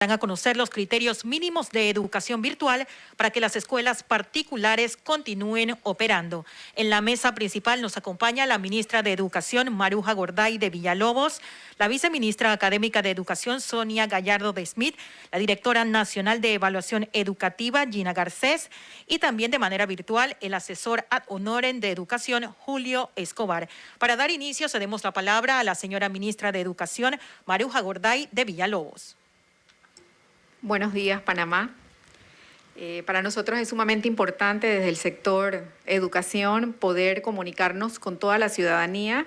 Dan a conocer los criterios mínimos de educación virtual para que las escuelas particulares continúen operando. En la mesa principal nos acompaña la ministra de Educación, Maruja Gorday de Villalobos, la viceministra académica de Educación, Sonia Gallardo de Smith, la directora nacional de Evaluación Educativa, Gina Garcés, y también de manera virtual el asesor ad honorem de Educación, Julio Escobar. Para dar inicio, cedemos la palabra a la señora ministra de Educación, Maruja Gorday de Villalobos. Buenos días, Panamá. Para nosotros es sumamente importante desde el sector educación poder comunicarnos con toda la ciudadanía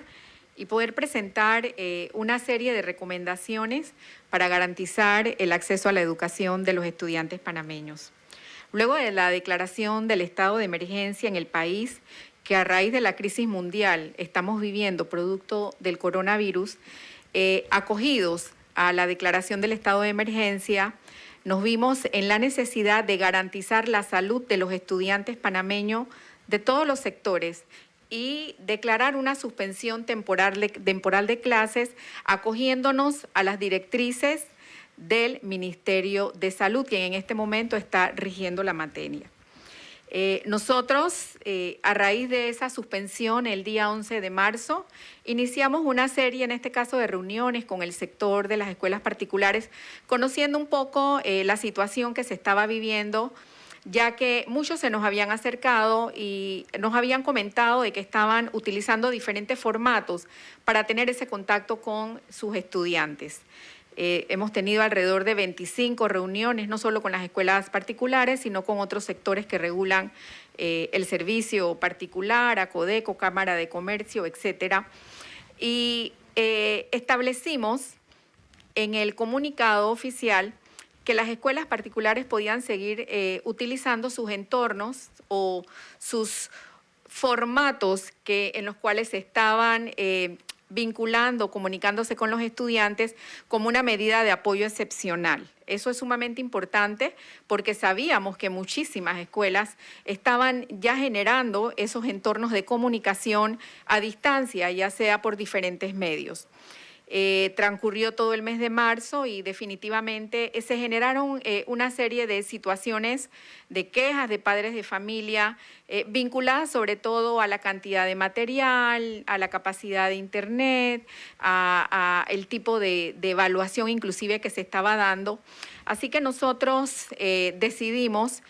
y poder presentar una serie de recomendaciones para garantizar el acceso a la educación de los estudiantes panameños. Luego de la declaración del estado de emergencia en el país, que a raíz de la crisis mundial estamos viviendo producto del coronavirus, acogidos a la declaración del estado de emergencia, nos vimos en la necesidad de garantizar la salud de los estudiantes panameños de todos los sectores y declarar una suspensión temporal de clases acogiéndonos a las directrices del Ministerio de Salud, quien en este momento está rigiendo la materia. Nosotros, a raíz de esa suspensión, el día 11 de marzo, iniciamos una serie, en este caso, de reuniones con el sector de las escuelas particulares, conociendo un poco la situación que se estaba viviendo, ya que muchos se nos habían acercado y nos habían comentado de que estaban utilizando diferentes formatos para tener ese contacto con sus estudiantes. Hemos tenido alrededor de 25 reuniones, no solo con las escuelas particulares, sino con otros sectores que regulan el servicio particular, ACODECO, Cámara de Comercio, etcétera. Y establecimos en el comunicado oficial que las escuelas particulares podían seguir utilizando sus entornos o sus formatos en los cuales se estaban vinculando, comunicándose con los estudiantes como una medida de apoyo excepcional. Eso es sumamente importante porque sabíamos que muchísimas escuelas estaban ya generando esos entornos de comunicación a distancia, ya sea por diferentes medios. Transcurrió todo el mes de marzo y definitivamente se generaron una serie de situaciones de quejas de padres de familia vinculadas sobre todo a la cantidad de material, a la capacidad de internet, a el tipo de evaluación inclusive que se estaba dando. Así que nosotros decidimos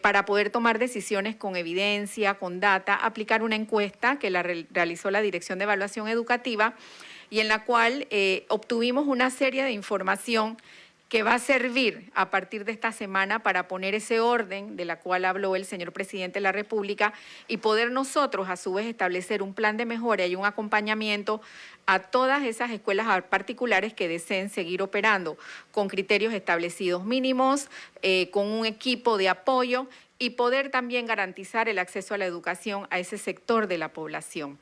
para poder tomar decisiones con evidencia, con data, aplicar una encuesta que la realizó la Dirección de Evaluación Educativa y en la cual obtuvimos una serie de información que va a servir a partir de esta semana para poner ese orden de la cual habló el señor presidente de la República y poder nosotros a su vez establecer un plan de mejora y un acompañamiento a todas esas escuelas particulares que deseen seguir operando con criterios establecidos mínimos, con un equipo de apoyo y poder también garantizar el acceso a la educación a ese sector de la población.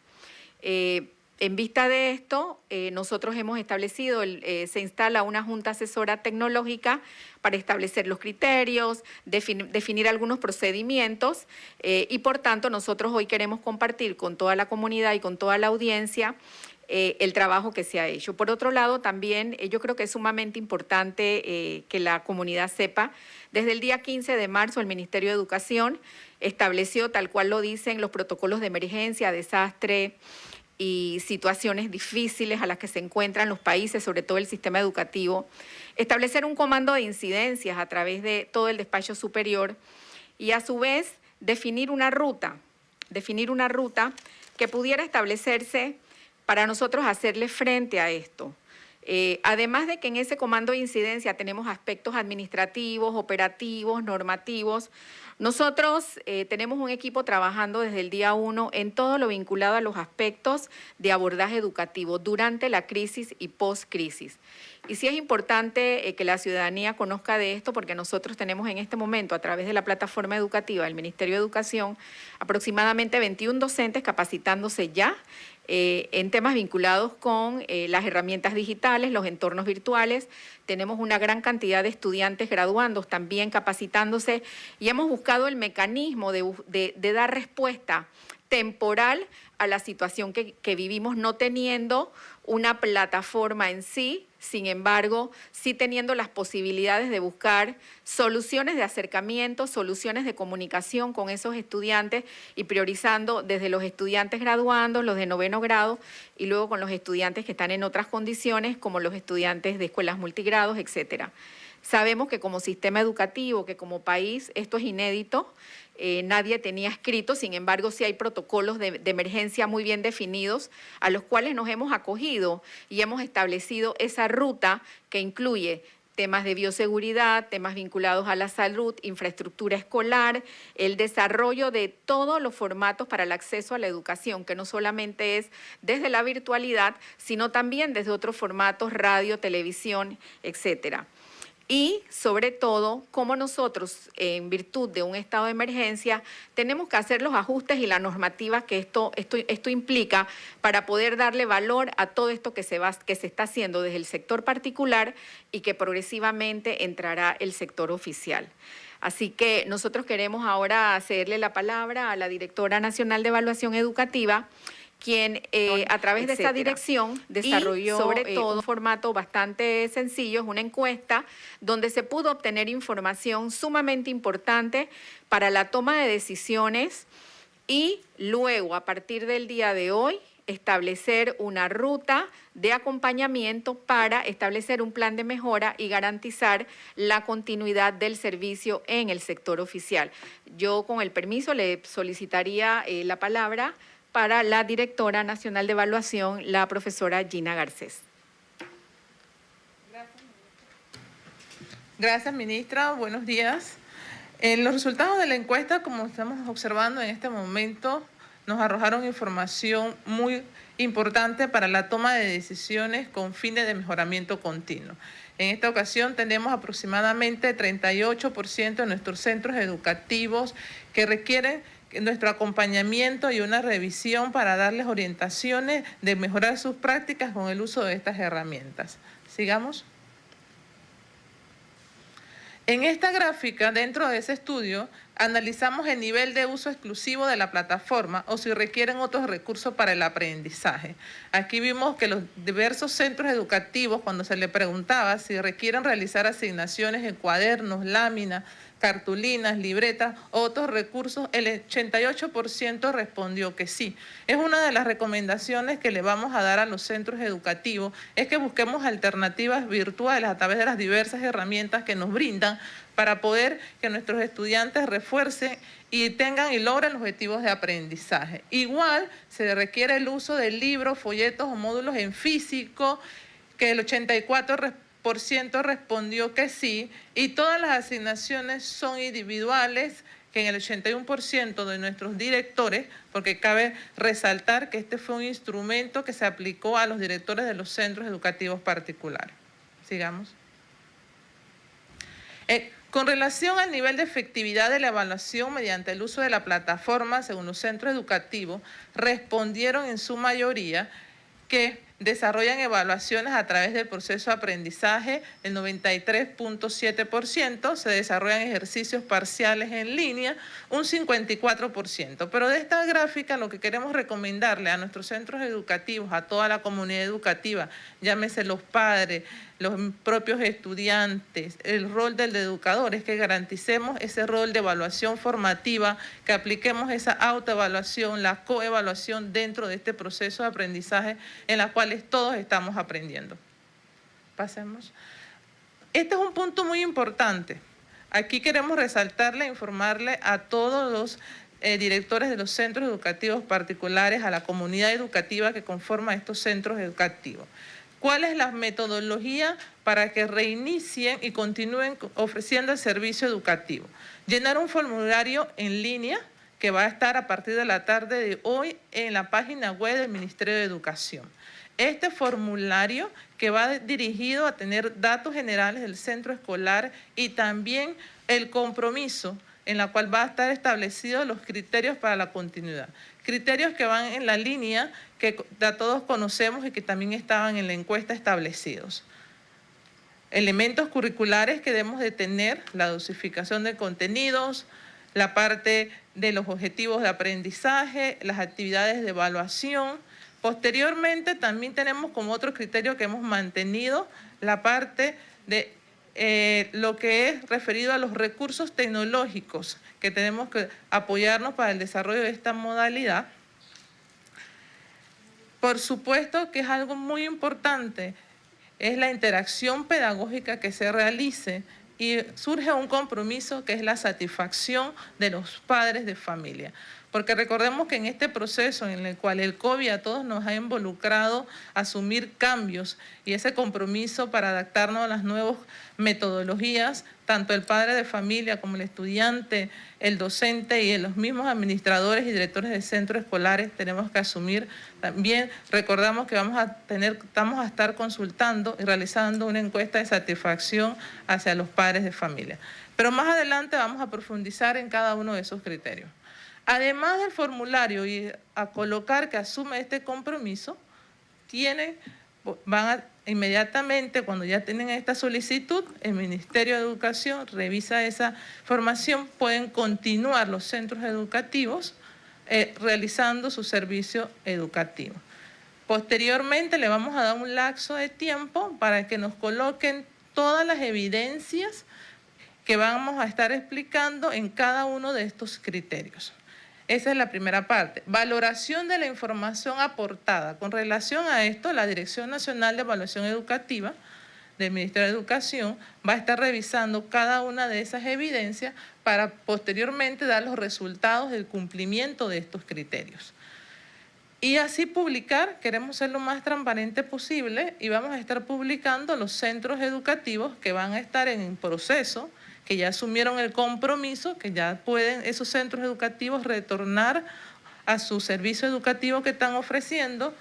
En vista de esto, nosotros hemos establecido, se instala una junta asesora tecnológica para establecer los criterios, definir algunos procedimientos y por tanto nosotros hoy queremos compartir con toda la comunidad y con toda la audiencia el trabajo que se ha hecho. Por otro lado, también yo creo que es sumamente importante que la comunidad sepa, desde el día 15 de marzo el Ministerio de Educación estableció, tal cual lo dicen, los protocolos de emergencia, desastre y situaciones difíciles a las que se encuentran los países, sobre todo el sistema educativo, establecer un comando de incidencias a través de todo el despacho superior y a su vez definir una ruta que pudiera establecerse para nosotros hacerle frente a esto. Además de que en ese comando de incidencia tenemos aspectos administrativos, operativos, normativos, nosotros tenemos un equipo trabajando desde el día 1 en todo lo vinculado a los aspectos de abordaje educativo durante la crisis y post-crisis. Y sí es importante que la ciudadanía conozca de esto porque nosotros tenemos en este momento, a través de la plataforma educativa del Ministerio de Educación, aproximadamente 21 docentes capacitándose ya en temas vinculados con las herramientas digitales, los entornos virtuales. Tenemos una gran cantidad de estudiantes graduandos también capacitándose y hemos buscado el mecanismo de dar respuesta temporal a la situación que vivimos, no teniendo una plataforma en sí, sin embargo, sí teniendo las posibilidades de buscar soluciones de acercamiento, soluciones de comunicación con esos estudiantes y priorizando desde los estudiantes graduandos, los de 9º grado, y luego con los estudiantes que están en otras condiciones, como los estudiantes de escuelas multigrados, etcétera. Sabemos que como sistema educativo, que como país, esto es inédito. Nadie tenía escrito, sin embargo, sí hay protocolos de emergencia muy bien definidos a los cuales nos hemos acogido y hemos establecido esa ruta que incluye temas de bioseguridad, temas vinculados a la salud, infraestructura escolar, el desarrollo de todos los formatos para el acceso a la educación, que no solamente es desde la virtualidad, sino también desde otros formatos, radio, televisión, etcétera. Y, sobre todo, cómo nosotros, en virtud de un estado de emergencia, tenemos que hacer los ajustes y la normativa que esto implica para poder darle valor a todo esto que se está haciendo desde el sector particular y que progresivamente entrará el sector oficial. Así que nosotros queremos ahora cederle la palabra a la Directora Nacional de Evaluación Educativa, quien a través de esta dirección desarrolló sobre todo un formato bastante sencillo, es una encuesta donde se pudo obtener información sumamente importante para la toma de decisiones y luego, a partir del día de hoy, establecer una ruta de acompañamiento para establecer un plan de mejora y garantizar la continuidad del servicio en el sector oficial. Yo, con el permiso, le solicitaría la palabra para la Directora Nacional de Evaluación, la profesora Gina Garcés. Gracias, ministra. Buenos días. Los resultados de la encuesta, como estamos observando en este momento, nos arrojaron información muy importante para la toma de decisiones con fines de mejoramiento continuo. En esta ocasión tenemos aproximadamente 38% de nuestros centros educativos que requieren nuestro acompañamiento y una revisión para darles orientaciones de mejorar sus prácticas con el uso de estas herramientas. Sigamos. En esta gráfica, dentro de ese estudio, analizamos el nivel de uso exclusivo de la plataforma o si requieren otros recursos para el aprendizaje. Aquí vimos que los diversos centros educativos, cuando se le preguntaba si requieren realizar asignaciones en cuadernos, láminas, cartulinas, libretas, otros recursos, el 88% respondió que sí. Es una de las recomendaciones que le vamos a dar a los centros educativos, es que busquemos alternativas virtuales a través de las diversas herramientas que nos brindan para poder que nuestros estudiantes refuercen y tengan y logren los objetivos de aprendizaje. Igual se requiere el uso de libros, folletos o módulos en físico, que el 84% respondió que sí, y todas las asignaciones son individuales, que en el 81% de nuestros directores, porque cabe resaltar que este fue un instrumento que se aplicó a los directores de los centros educativos particulares. Sigamos. Con relación al nivel de efectividad de la evaluación mediante el uso de la plataforma, según los centros educativos, respondieron en su mayoría que desarrollan evaluaciones a través del proceso de aprendizaje, el 93.7%, se desarrollan ejercicios parciales en línea, un 54%. Pero de esta gráfica lo que queremos recomendarle a nuestros centros educativos, a toda la comunidad educativa, llámese los padres, los propios estudiantes, el rol del educador es que garanticemos ese rol de evaluación formativa, que apliquemos esa autoevaluación, la coevaluación dentro de este proceso de aprendizaje en la cual todos estamos aprendiendo. Pasemos. Este es un punto muy importante. Aquí queremos resaltarle, informarle a todos los directores de los centros educativos particulares, a la comunidad educativa que conforma estos centros educativos. ¿Cuál es la metodología para que reinicien y continúen ofreciendo el servicio educativo? Llenar un formulario en línea que va a estar a partir de la tarde de hoy en la página web del Ministerio de Educación. Este formulario que va dirigido a tener datos generales del centro escolar y también el compromiso en la cual va a estar establecidos los criterios para la continuidad. Criterios que van en la línea que todos conocemos y que también estaban en la encuesta establecidos. Elementos curriculares que debemos de tener, la dosificación de contenidos, la parte de los objetivos de aprendizaje, las actividades de evaluación. Posteriormente también tenemos como otro criterio que hemos mantenido la parte de lo que es referido a los recursos tecnológicos que tenemos que apoyarnos para el desarrollo de esta modalidad. Por supuesto que es algo muy importante, es la interacción pedagógica que se realice y surge un compromiso que es la satisfacción de los padres de familia. Porque recordemos que en este proceso en el cual el COVID a todos nos ha involucrado a asumir cambios y ese compromiso para adaptarnos a las nuevas metodologías, tanto el padre de familia como el estudiante, el docente y los mismos administradores y directores de centros escolares tenemos que asumir. También recordamos que vamos a estar consultando y realizando una encuesta de satisfacción hacia los padres de familia. Pero más adelante vamos a profundizar en cada uno de esos criterios. Además del formulario y a colocar que asume este compromiso, inmediatamente cuando ya tienen esta solicitud, el Ministerio de Educación revisa esa formación, pueden continuar los centros educativos realizando su servicio educativo. Posteriormente le vamos a dar un lapso de tiempo para que nos coloquen todas las evidencias que vamos a estar explicando en cada uno de estos criterios. Esa es la primera parte. Valoración de la información aportada. Con relación a esto, la Dirección Nacional de Evaluación Educativa del Ministerio de Educación va a estar revisando cada una de esas evidencias para posteriormente dar los resultados del cumplimiento de estos criterios. Y así publicar, queremos ser lo más transparente posible y vamos a estar publicando los centros educativos que van a estar en proceso, que ya asumieron el compromiso, que ya pueden esos centros educativos retornar a su servicio educativo que están ofreciendo.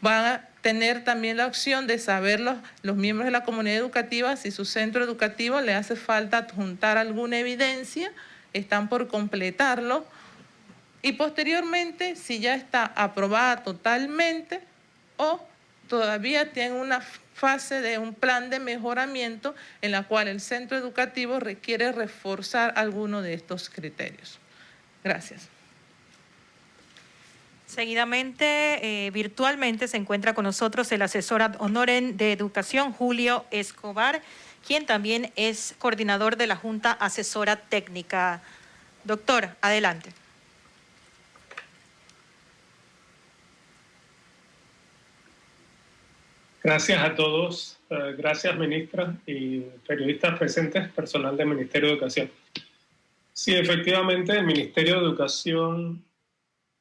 Van a tener también la opción de saber los miembros de la comunidad educativa si su centro educativo le hace falta adjuntar alguna evidencia, están por completarlo. Y posteriormente, si ya está aprobada totalmente o todavía tiene una fase de un plan de mejoramiento en la cual el centro educativo requiere reforzar alguno de estos criterios. Gracias. Seguidamente, virtualmente, se encuentra con nosotros el asesor ad honorem de Educación, Julio Escobar, quien también es coordinador de la Junta Asesora Técnica. Doctor, adelante. Gracias a todos, gracias ministra y periodistas presentes, personal del Ministerio de Educación. Sí, efectivamente el Ministerio de Educación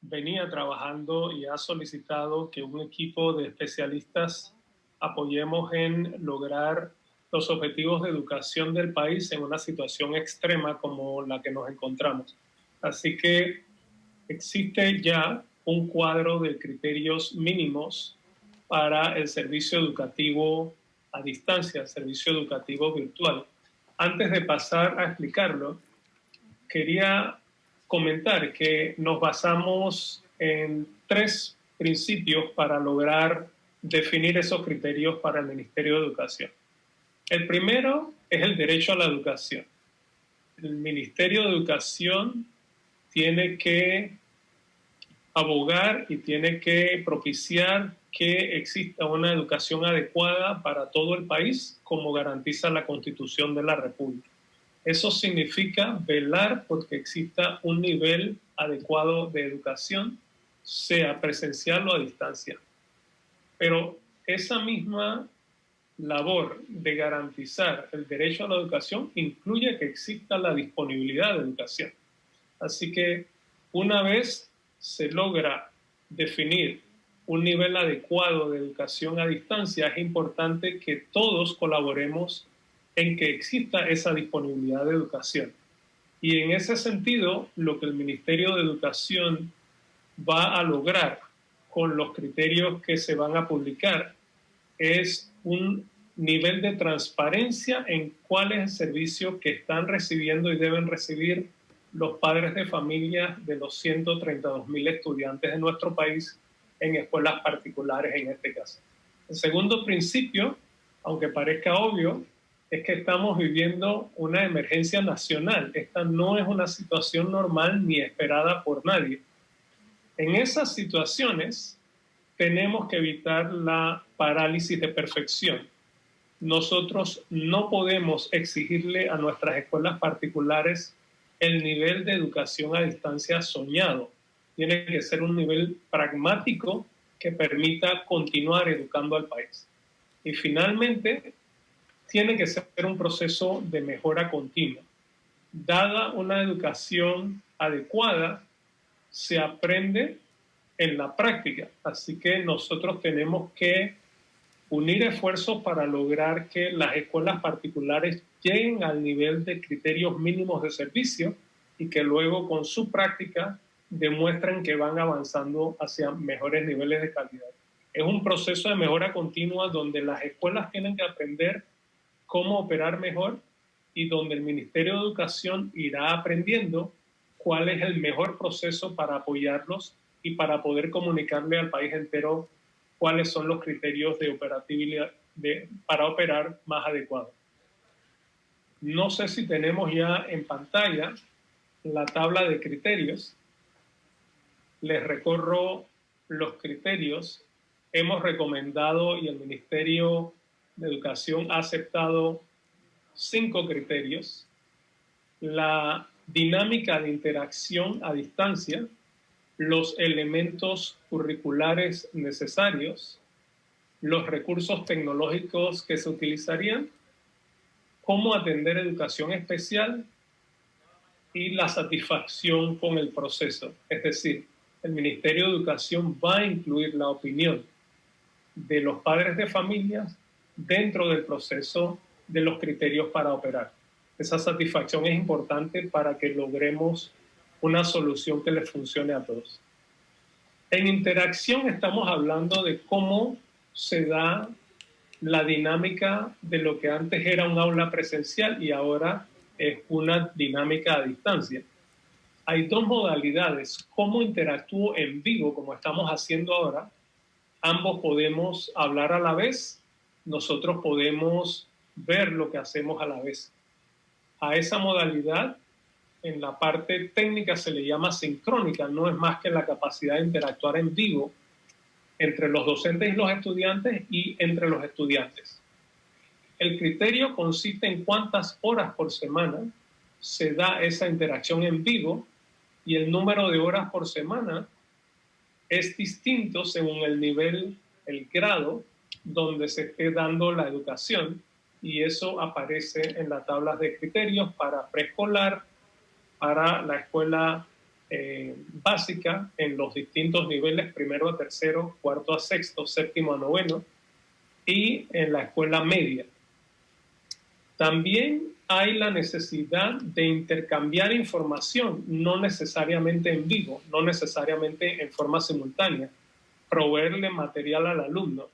venía trabajando y ha solicitado que un equipo de especialistas apoyemos en lograr los objetivos de educación del país en una situación extrema como la que nos encontramos. Así que existe ya un cuadro de criterios mínimos para el servicio educativo a distancia, el servicio educativo virtual. Antes de pasar a explicarlo, quería comentar que nos basamos en 3 principios para lograr definir esos criterios para el Ministerio de Educación. El primero es el derecho a la educación. El Ministerio de Educación tiene que abogar y tiene que propiciar que exista una educación adecuada para todo el país, como garantiza la Constitución de la República. Eso significa velar por que exista un nivel adecuado de educación, sea presencial o a distancia. Pero esa misma labor de garantizar el derecho a la educación incluye que exista la disponibilidad de educación. Así que una vez se logra definir un nivel adecuado de educación a distancia, es importante que todos colaboremos en que exista esa disponibilidad de educación. Y en ese sentido, lo que el Ministerio de Educación va a lograr con los criterios que se van a publicar es un nivel de transparencia en cuál es el servicio que están recibiendo y deben recibir los padres de familia de los 132.000 estudiantes de nuestro país en escuelas particulares en este caso. El segundo principio, aunque parezca obvio, es que estamos viviendo una emergencia nacional. Esta no es una situación normal ni esperada por nadie. En esas situaciones tenemos que evitar la parálisis de perfección. Nosotros no podemos exigirle a nuestras escuelas particulares el nivel de educación a distancia soñado. Tiene que ser un nivel pragmático que permita continuar educando al país. Y finalmente, tiene que ser un proceso de mejora continua. Dada una educación adecuada, se aprende en la práctica. Así que nosotros tenemos que unir esfuerzos para lograr que las escuelas particulares lleguen al nivel de criterios mínimos de servicio y que luego con su práctica demuestren que van avanzando hacia mejores niveles de calidad. Es un proceso de mejora continua donde las escuelas tienen que aprender cómo operar mejor y donde el Ministerio de Educación irá aprendiendo cuál es el mejor proceso para apoyarlos y para poder comunicarle al país entero cuáles son los criterios de operatividad para operar más adecuados. No sé si tenemos ya en pantalla la tabla de criterios. Les recorro los criterios. Hemos recomendado y el Ministerio de Educación ha aceptado 5 criterios. La dinámica de interacción a distancia, los elementos curriculares necesarios, los recursos tecnológicos que se utilizarían, cómo atender educación especial y la satisfacción con el proceso. Es decir, el Ministerio de Educación va a incluir la opinión de los padres de familias dentro del proceso de los criterios para operar. Esa satisfacción es importante para que logremos una solución que les funcione a todos. En interacción estamos hablando de cómo se da la dinámica de lo que antes era un aula presencial y ahora es una dinámica a distancia. Hay 2 modalidades. Cómo interactúo en vivo, como estamos haciendo ahora. Ambos podemos hablar a la vez. Nosotros podemos ver lo que hacemos a la vez. A esa modalidad, en la parte técnica se le llama sincrónica. No es más que la capacidad de interactuar en vivo entre los docentes y los estudiantes y entre los estudiantes. El criterio consiste en cuántas horas por semana se da esa interacción en vivo y el número de horas por semana es distinto según el nivel, el grado donde se esté dando la educación y eso aparece en las tablas de criterios para preescolar, para la escuela básica en los distintos niveles, 1º a 3º, 4º a 6º, 7º a 9º y en la escuela media. También hay la necesidad de intercambiar información, no necesariamente en vivo, no necesariamente en forma simultánea, proveerle material al alumno,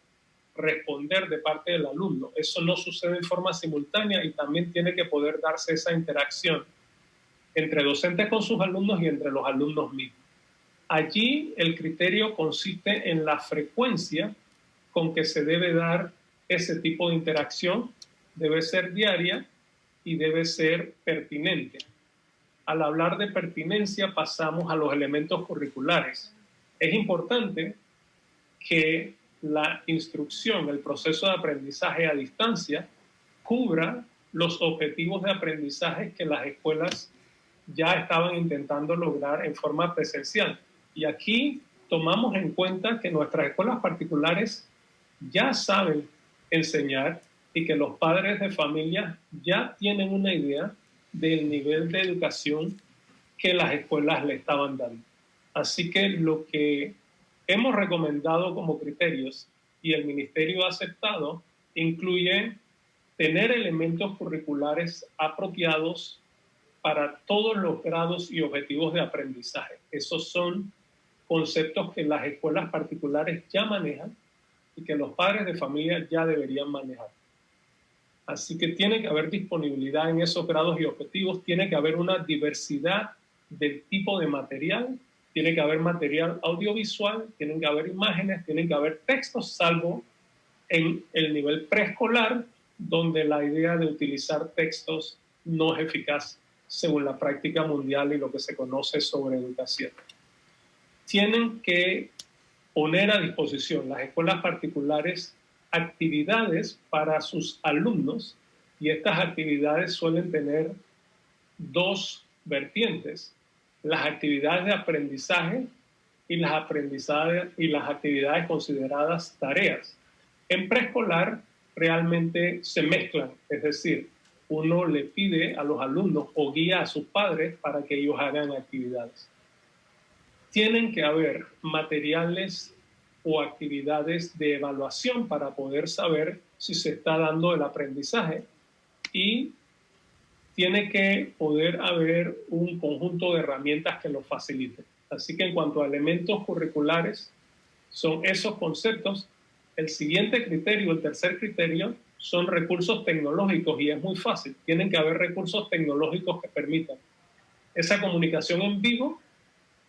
responder de parte del alumno. Eso no sucede en forma simultánea y también tiene que poder darse esa interacción entre docentes con sus alumnos y entre los alumnos mismos. Allí el criterio consiste en la frecuencia con que se debe dar ese tipo de interacción. Debe ser diaria y debe ser pertinente. Al hablar de pertinencia pasamos a los elementos curriculares. Es importante que la instrucción, el proceso de aprendizaje a distancia, cubra los objetivos de aprendizaje que las escuelas ya estaban intentando lograr en forma presencial. Y aquí tomamos en cuenta que nuestras escuelas particulares ya saben enseñar y que los padres de familia ya tienen una idea del nivel de educación que las escuelas le estaban dando. Así que lo que hemos recomendado como criterios y el Ministerio ha aceptado incluye tener elementos curriculares apropiados para todos los grados y objetivos de aprendizaje. Esos son conceptos que las escuelas particulares ya manejan y que los padres de familia ya deberían manejar. Así que tiene que haber disponibilidad en esos grados y objetivos, tiene que haber una diversidad del tipo de material, tiene que haber material audiovisual, tienen que haber imágenes, tienen que haber textos, salvo en el nivel preescolar, donde la idea de utilizar textos no es eficaz según la práctica mundial y lo que se conoce sobre educación. Tienen que poner a disposición las escuelas particulares actividades para sus alumnos, y estas actividades suelen tener dos vertientes: las actividades de aprendizaje y las actividades consideradas tareas. En preescolar realmente se mezclan, es decir, uno le pide a los alumnos o guía a sus padres para que ellos hagan actividades. Tienen que haber materiales o actividades de evaluación para poder saber si se está dando el aprendizaje, y tiene que poder haber un conjunto de herramientas que lo faciliten. Así que en cuanto a elementos curriculares, son esos conceptos. El siguiente criterio, el tercer criterio, son recursos tecnológicos, y es muy fácil. Tienen que haber recursos tecnológicos que permitan esa comunicación en vivo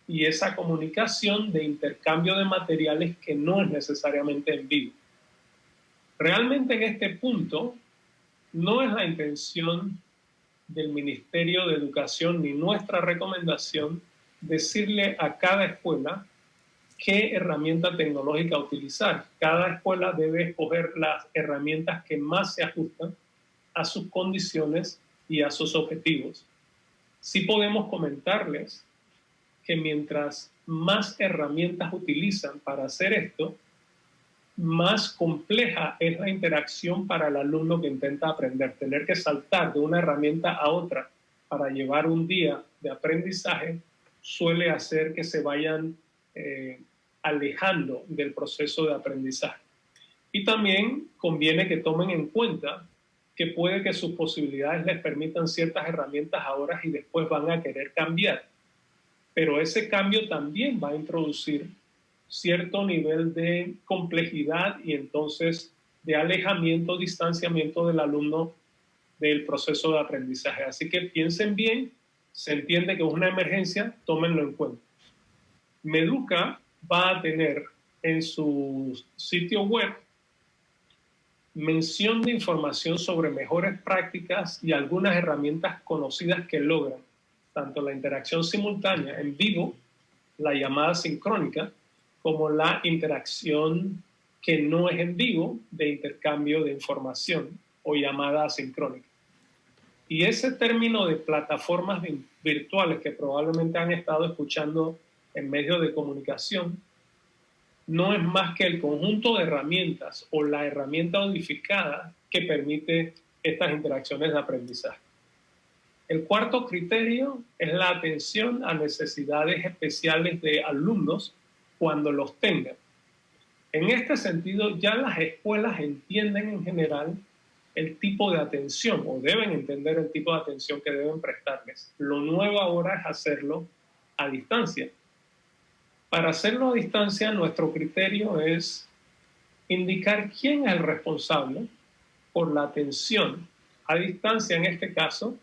y esa comunicación de intercambio de materiales que no es necesariamente en vivo. Realmente en este punto no es la intención del Ministerio de Educación ni nuestra recomendación decirle a cada escuela qué herramienta tecnológica utilizar. Cada escuela debe escoger las herramientas que más se ajustan a sus condiciones y a sus objetivos. Sí podemos comentarles que mientras más herramientas utilizan para hacer esto, más compleja es la interacción para el alumno que intenta aprender. Tener que saltar de una herramienta a otra para llevar un día de aprendizaje suele hacer que se vayan alejando del proceso de aprendizaje. Y también conviene que tomen en cuenta que puede que sus posibilidades les permitan ciertas herramientas ahora y después van a querer cambiar. Pero ese cambio también va a introducir cierto nivel de complejidad y entonces de alejamiento, distanciamiento del alumno del proceso de aprendizaje. Así que piensen bien, se entiende que es una emergencia, tómenlo en cuenta. Meduca va a tener en su sitio web mención de información sobre mejores prácticas y algunas herramientas conocidas que logran tanto la interacción simultánea en vivo, la llamada sincrónica, como la interacción que no es en vivo de intercambio de información o llamada asincrónica. Y ese término de plataformas virtuales que probablemente han estado escuchando en medios de comunicación no es más que el conjunto de herramientas o la herramienta unificada que permite estas interacciones de aprendizaje. El cuarto criterio es la atención a necesidades especiales de alumnos cuando los tengan. En este sentido, ya las escuelas entienden en general el tipo de atención, o deben entender el tipo de atención que deben prestarles. Lo nuevo ahora es hacerlo a distancia. Para hacerlo a distancia, nuestro criterio es indicar quién es el responsable por la atención a distancia, en este caso,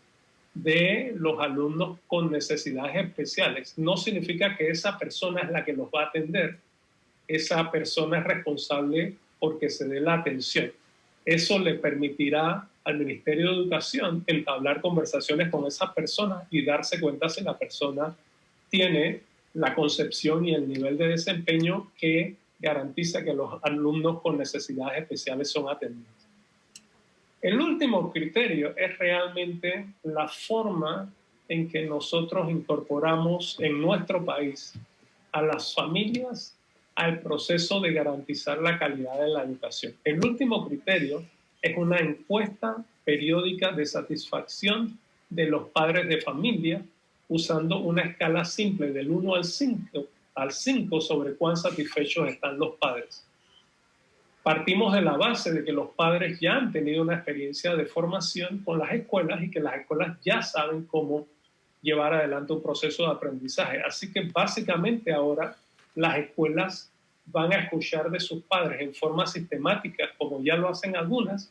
de los alumnos con necesidades especiales. No significa que esa persona es la que los va a atender. Esa persona es responsable porque se dé la atención. Eso le permitirá al Ministerio de Educación entablar conversaciones con esa persona y darse cuenta si la persona tiene la concepción y el nivel de desempeño que garantiza que los alumnos con necesidades especiales son atendidos. El último criterio es realmente la forma en que nosotros incorporamos en nuestro país a las familias al proceso de garantizar la calidad de la educación. El último criterio es una encuesta periódica de satisfacción de los padres de familia usando una escala simple del 1 al 5 sobre cuán satisfechos están los padres. Partimos de la base de que los padres ya han tenido una experiencia de formación con las escuelas y que las escuelas ya saben cómo llevar adelante un proceso de aprendizaje. Así que básicamente ahora las escuelas van a escuchar de sus padres en forma sistemática, como ya lo hacen algunas,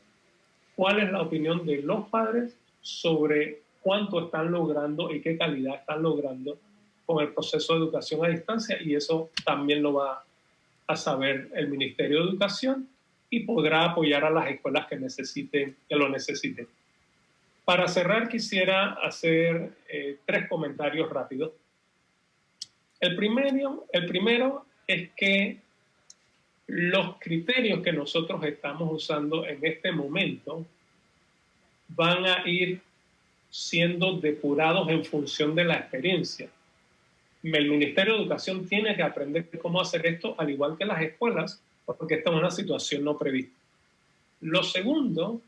cuál es la opinión de los padres sobre cuánto están logrando y qué calidad están logrando con el proceso de educación a distancia, y eso también lo va a saber el Ministerio de Educación y podrá apoyar a las escuelas que lo necesiten. Para cerrar, quisiera hacer 3 comentarios rápidos. El primero es que los criterios que nosotros estamos usando en este momento van a ir siendo depurados en función de la experiencia. El Ministerio de Educación tiene que aprender cómo hacer esto, al igual que las escuelas, porque esta es una situación no prevista. Lo segundo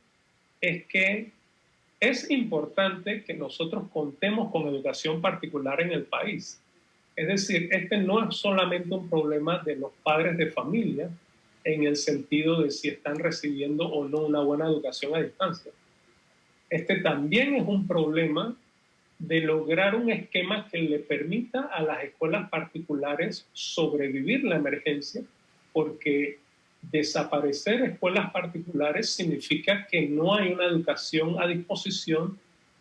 es que es importante que nosotros contemos con educación particular en el país. Es decir, este no es solamente un problema de los padres de familia en el sentido de si están recibiendo o no una buena educación a distancia. Este también es un problema de lograr un esquema que le permita a las escuelas particulares sobrevivir la emergencia, porque desaparecer escuelas particulares significa que no hay una educación a disposición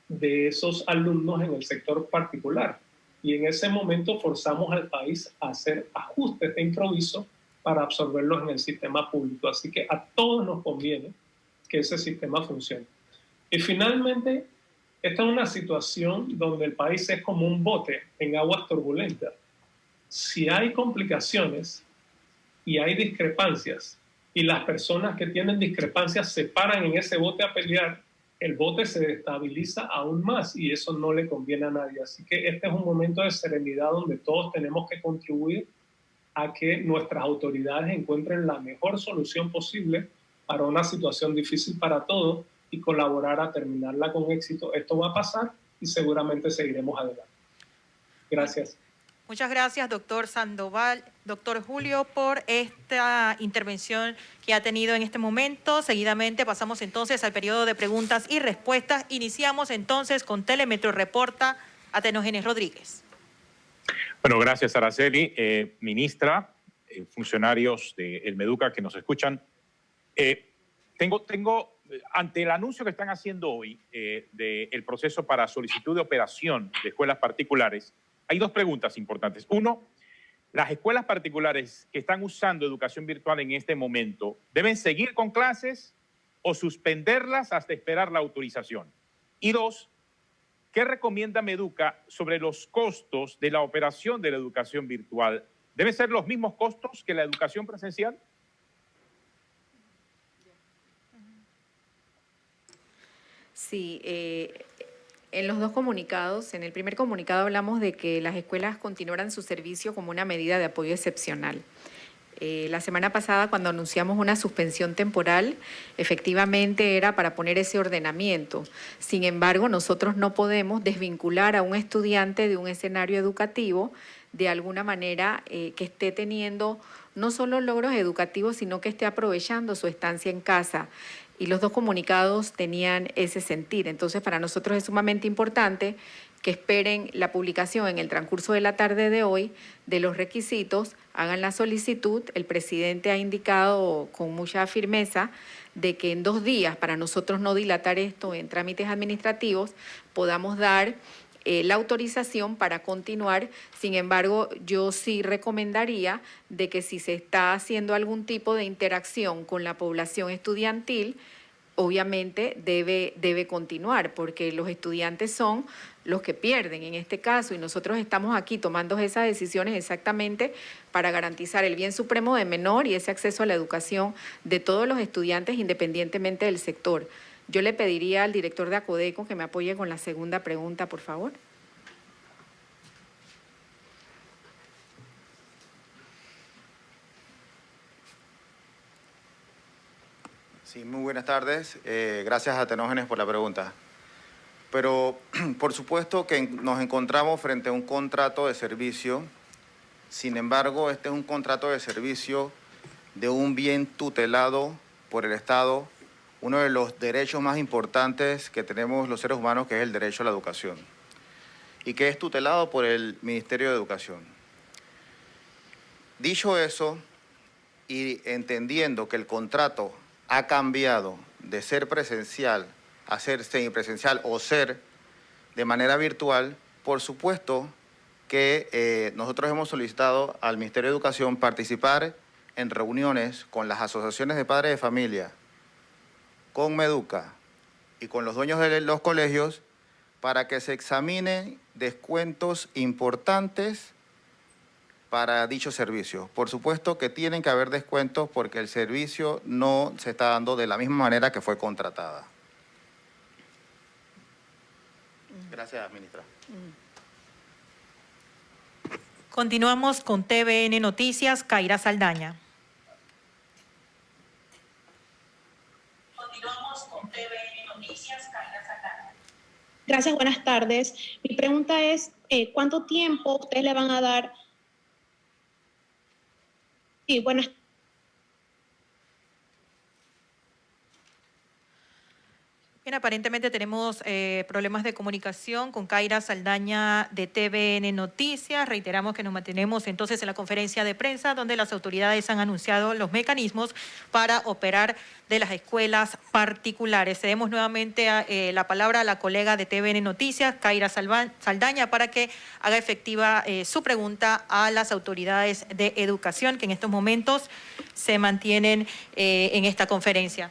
de esos alumnos en el sector particular. Y en ese momento forzamos al país a hacer ajustes de improviso para absorberlos en el sistema público. Así que a todos nos conviene que ese sistema funcione. Y finalmente, esta es una situación donde el país es como un bote en aguas turbulentas. Si hay complicaciones y hay discrepancias, y las personas que tienen discrepancias se paran en ese bote a pelear, el bote se destabiliza aún más y eso no le conviene a nadie. Así que este es un momento de serenidad donde todos tenemos que contribuir a que nuestras autoridades encuentren la mejor solución posible para una situación difícil para todos y colaborar a terminarla con éxito. Esto va a pasar y seguramente seguiremos adelante. Gracias. Muchas gracias, doctor Sandoval, doctor Julio, por esta intervención que ha tenido en este momento. Seguidamente pasamos entonces al periodo de preguntas y respuestas. Iniciamos entonces con Telemetro Reporta a Tenógenes Rodríguez. Bueno, gracias, Araceli. Ministra, funcionarios del Meduca que nos escuchan. Ante el anuncio que están haciendo hoy del proceso para solicitud de operación de escuelas particulares, hay 2 preguntas importantes. Uno, las escuelas particulares que están usando educación virtual en este momento, ¿deben seguir con clases o suspenderlas hasta esperar la autorización? Y 2, ¿qué recomienda Meduca sobre los costos de la operación de la educación virtual? ¿Deben ser los mismos costos que la educación presencial? Sí, en los 2 comunicados, en el primer comunicado hablamos de que las escuelas continuaran su servicio como una medida de apoyo excepcional. La semana pasada, cuando anunciamos una suspensión temporal, efectivamente era para poner ese ordenamiento. Sin embargo, nosotros no podemos desvincular a un estudiante de un escenario educativo de alguna manera que esté teniendo no solo logros educativos, sino que esté aprovechando su estancia en casa. Y los 2 comunicados tenían ese sentir. Entonces, para nosotros es sumamente importante que esperen la publicación en el transcurso de la tarde de hoy de los requisitos, hagan la solicitud. El presidente ha indicado con mucha firmeza de que en 2 días, para nosotros no dilatar esto en trámites administrativos, podamos dar la autorización para continuar. Sin embargo, yo sí recomendaría de que si se está haciendo algún tipo de interacción con la población estudiantil, obviamente debe continuar, porque los estudiantes son los que pierden en este caso y nosotros estamos aquí tomando esas decisiones exactamente para garantizar el bien supremo del menor y ese acceso a la educación de todos los estudiantes independientemente del sector. Yo le pediría al director de Acodeco que me apoye con la segunda pregunta, por favor. Sí, muy buenas tardes. Gracias a Tenógenes por la pregunta. Pero, por supuesto que nos encontramos frente a un contrato de servicio. Sin embargo, este es un contrato de servicio de un bien tutelado por el Estado, uno de los derechos más importantes que tenemos los seres humanos, que es el derecho a la educación, y que es tutelado por el Ministerio de Educación. Dicho eso, y entendiendo que el contrato ha cambiado de ser presencial a ser semipresencial o ser de manera virtual, por supuesto que nosotros hemos solicitado al Ministerio de Educación participar en reuniones con las asociaciones de padres de familia, con Meduca y con los dueños de los colegios para que se examinen descuentos importantes para dicho servicio. Por supuesto que tienen que haber descuentos porque el servicio no se está dando de la misma manera que fue contratada. Gracias, ministra. Continuamos con TVN Noticias, Kaira Saldaña. Gracias, buenas tardes. Mi pregunta es, ¿cuánto tiempo ustedes le van a dar? Sí, buenas tardes. Bien, aparentemente tenemos problemas de comunicación con Kaira Saldaña de TVN Noticias. Reiteramos que nos mantenemos entonces en la conferencia de prensa donde las autoridades han anunciado los mecanismos para operar de las escuelas particulares. Cedemos nuevamente la palabra a la colega de TVN Noticias, Kaira Saldaña, para que haga efectiva su pregunta a las autoridades de educación que en estos momentos se mantienen en esta conferencia.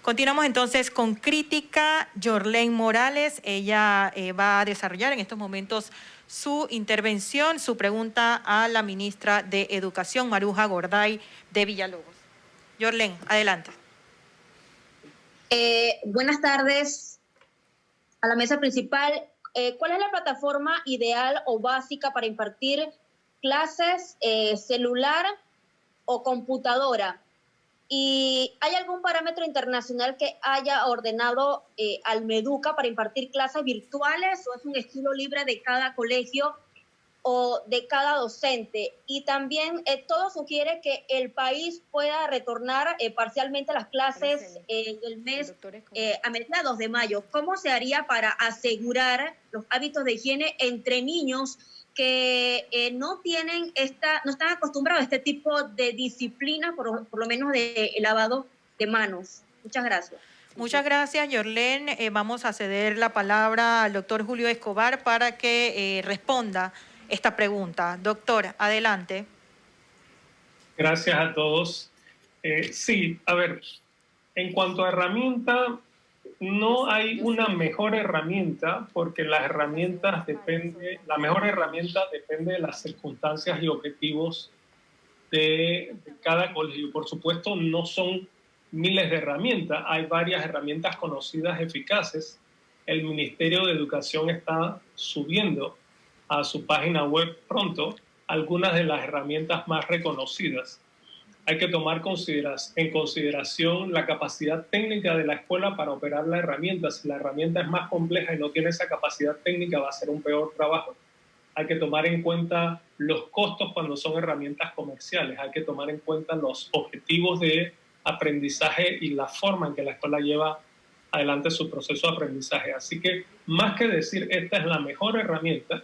Continuamos entonces con Crítica. Yorlén Morales, ella va a desarrollar en estos momentos su intervención, su pregunta a la ministra de Educación, Maruja Gorday de Villalobos. Yorlén, adelante. Buenas tardes a la mesa principal. ¿Cuál es la plataforma ideal o básica para impartir clases, celular o computadora? ¿Y hay algún parámetro internacional que haya ordenado al Meduca para impartir clases virtuales o es un estilo libre de cada colegio o de cada docente? Y también todo sugiere que el país pueda retornar parcialmente a las clases del mes a mediados de mayo. ¿Cómo se haría para asegurar los hábitos de higiene entre niños que no están acostumbrados a este tipo de disciplina, por lo menos de lavado de manos? Muchas gracias. Muchas gracias, Yorlén. Vamos a ceder la palabra al doctor Julio Escobar para que responda esta pregunta. Doctor, adelante. Gracias a todos. Sí, a ver, en cuanto a herramienta, no hay una mejor herramienta porque la mejor herramienta depende de las circunstancias y objetivos de cada colegio. Por supuesto, no son miles de herramientas, hay varias herramientas conocidas, eficaces. El Ministerio de Educación está subiendo a su página web pronto algunas de las herramientas más reconocidas. Hay que tomar en consideración la capacidad técnica de la escuela para operar la herramienta. Si la herramienta es más compleja y no tiene esa capacidad técnica, va a ser un peor trabajo. Hay que tomar en cuenta los costos cuando son herramientas comerciales. Hay que tomar en cuenta los objetivos de aprendizaje y la forma en que la escuela lleva adelante su proceso de aprendizaje. Así que, más que decir esta es la mejor herramienta,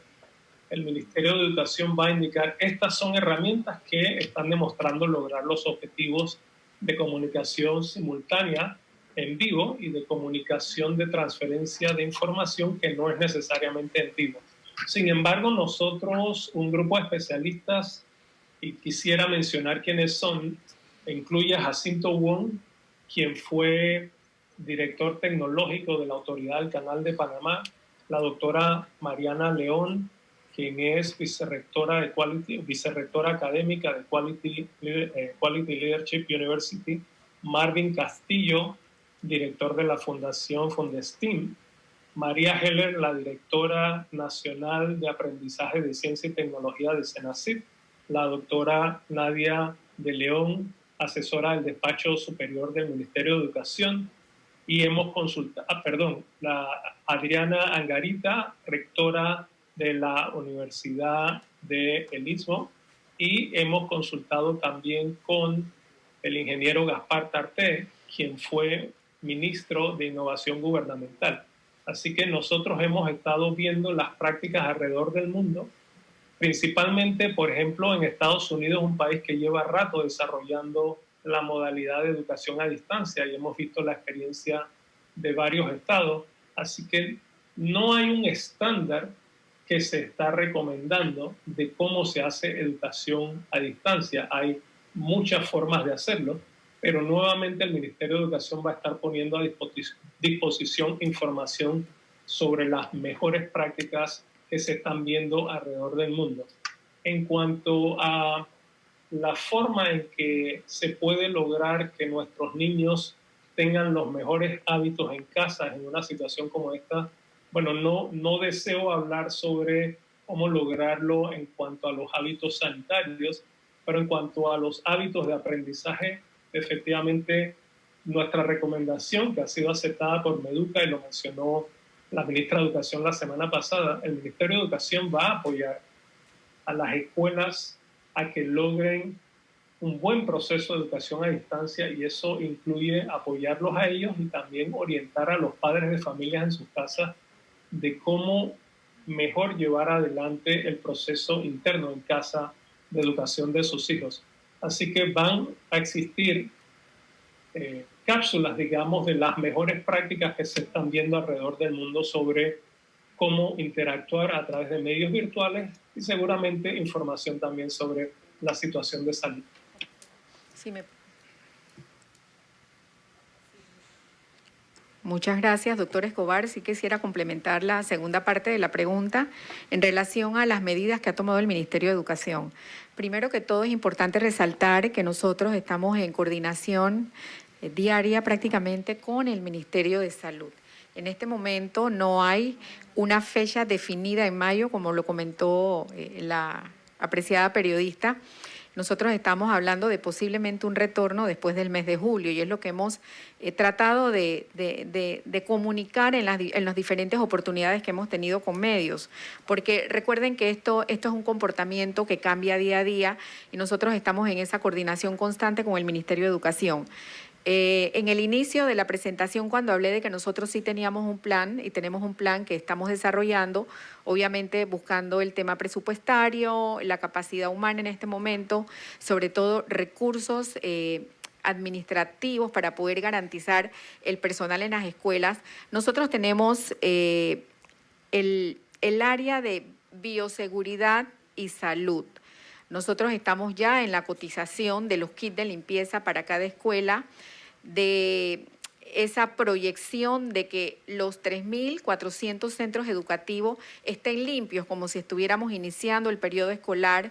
el Ministerio de Educación va a indicar estas son herramientas que están demostrando lograr los objetivos de comunicación simultánea en vivo y de comunicación de transferencia de información que no es necesariamente en vivo. Sin embargo, nosotros, un grupo de especialistas, y quisiera mencionar quiénes son, incluye a Jacinto Wong, quien fue director tecnológico de la Autoridad del Canal de Panamá, la doctora Mariana León, quien es vicerrectora académica de Quality Leadership University, Marvin Castillo, director de la Fundación Fundestim, María Heller, la directora nacional de aprendizaje de ciencia y tecnología de CENACYT, la doctora Nadia de León, asesora del despacho superior del Ministerio de Educación, y hemos consultado, la Adriana Angarita, rectora de la Universidad de El Istmo, y hemos consultado también con el ingeniero Gaspar Tarté, quien fue ministro de Innovación Gubernamental. Así que nosotros hemos estado viendo las prácticas alrededor del mundo, principalmente, por ejemplo, en Estados Unidos, un país que lleva rato desarrollando la modalidad de educación a distancia, y hemos visto la experiencia de varios estados. Así que no hay un estándar que se está recomendando de cómo se hace educación a distancia. Hay muchas formas de hacerlo, pero nuevamente el Ministerio de Educación va a estar poniendo a disposición información sobre las mejores prácticas que se están viendo alrededor del mundo. En cuanto a la forma en que se puede lograr que nuestros niños tengan los mejores hábitos en casa en una situación como esta, bueno, no deseo hablar sobre cómo lograrlo en cuanto a los hábitos sanitarios, pero en cuanto a los hábitos de aprendizaje, efectivamente, nuestra recomendación, que ha sido aceptada por Meduca y lo mencionó la ministra de Educación la semana pasada, el Ministerio de Educación va a apoyar a las escuelas a que logren un buen proceso de educación a distancia, y eso incluye apoyarlos a ellos y también orientar a los padres de familias en sus casas de cómo mejor llevar adelante el proceso interno en casa de educación de sus hijos. Así que van a existir cápsulas, digamos, de las mejores prácticas que se están viendo alrededor del mundo sobre cómo interactuar a través de medios virtuales y seguramente información también sobre la situación de salud. Sí, Muchas gracias, doctor Escobar. Sí quisiera complementar la segunda parte de la pregunta en relación a las medidas que ha tomado el Ministerio de Educación. Primero que todo, es importante resaltar que nosotros estamos en coordinación diaria prácticamente con el Ministerio de Salud. En este momento no hay una fecha definida en mayo, como lo comentó la apreciada periodista. Nosotros estamos hablando de posiblemente un retorno después del mes de julio, y es lo que hemos tratado de comunicar en las diferentes oportunidades que hemos tenido con medios. Porque recuerden que esto es un comportamiento que cambia día a día, y nosotros estamos en esa coordinación constante con el Ministerio de Educación. En el inicio de la presentación, cuando hablé de que nosotros sí teníamos un plan y tenemos un plan que estamos desarrollando, obviamente buscando el tema presupuestario, la capacidad humana en este momento, sobre todo recursos administrativos para poder garantizar el personal en las escuelas. Nosotros tenemos el área de bioseguridad y salud. Nosotros estamos ya en la cotización de los kits de limpieza para cada escuela, de esa proyección de que los 3.400 centros educativos estén limpios, como si estuviéramos iniciando el periodo escolar,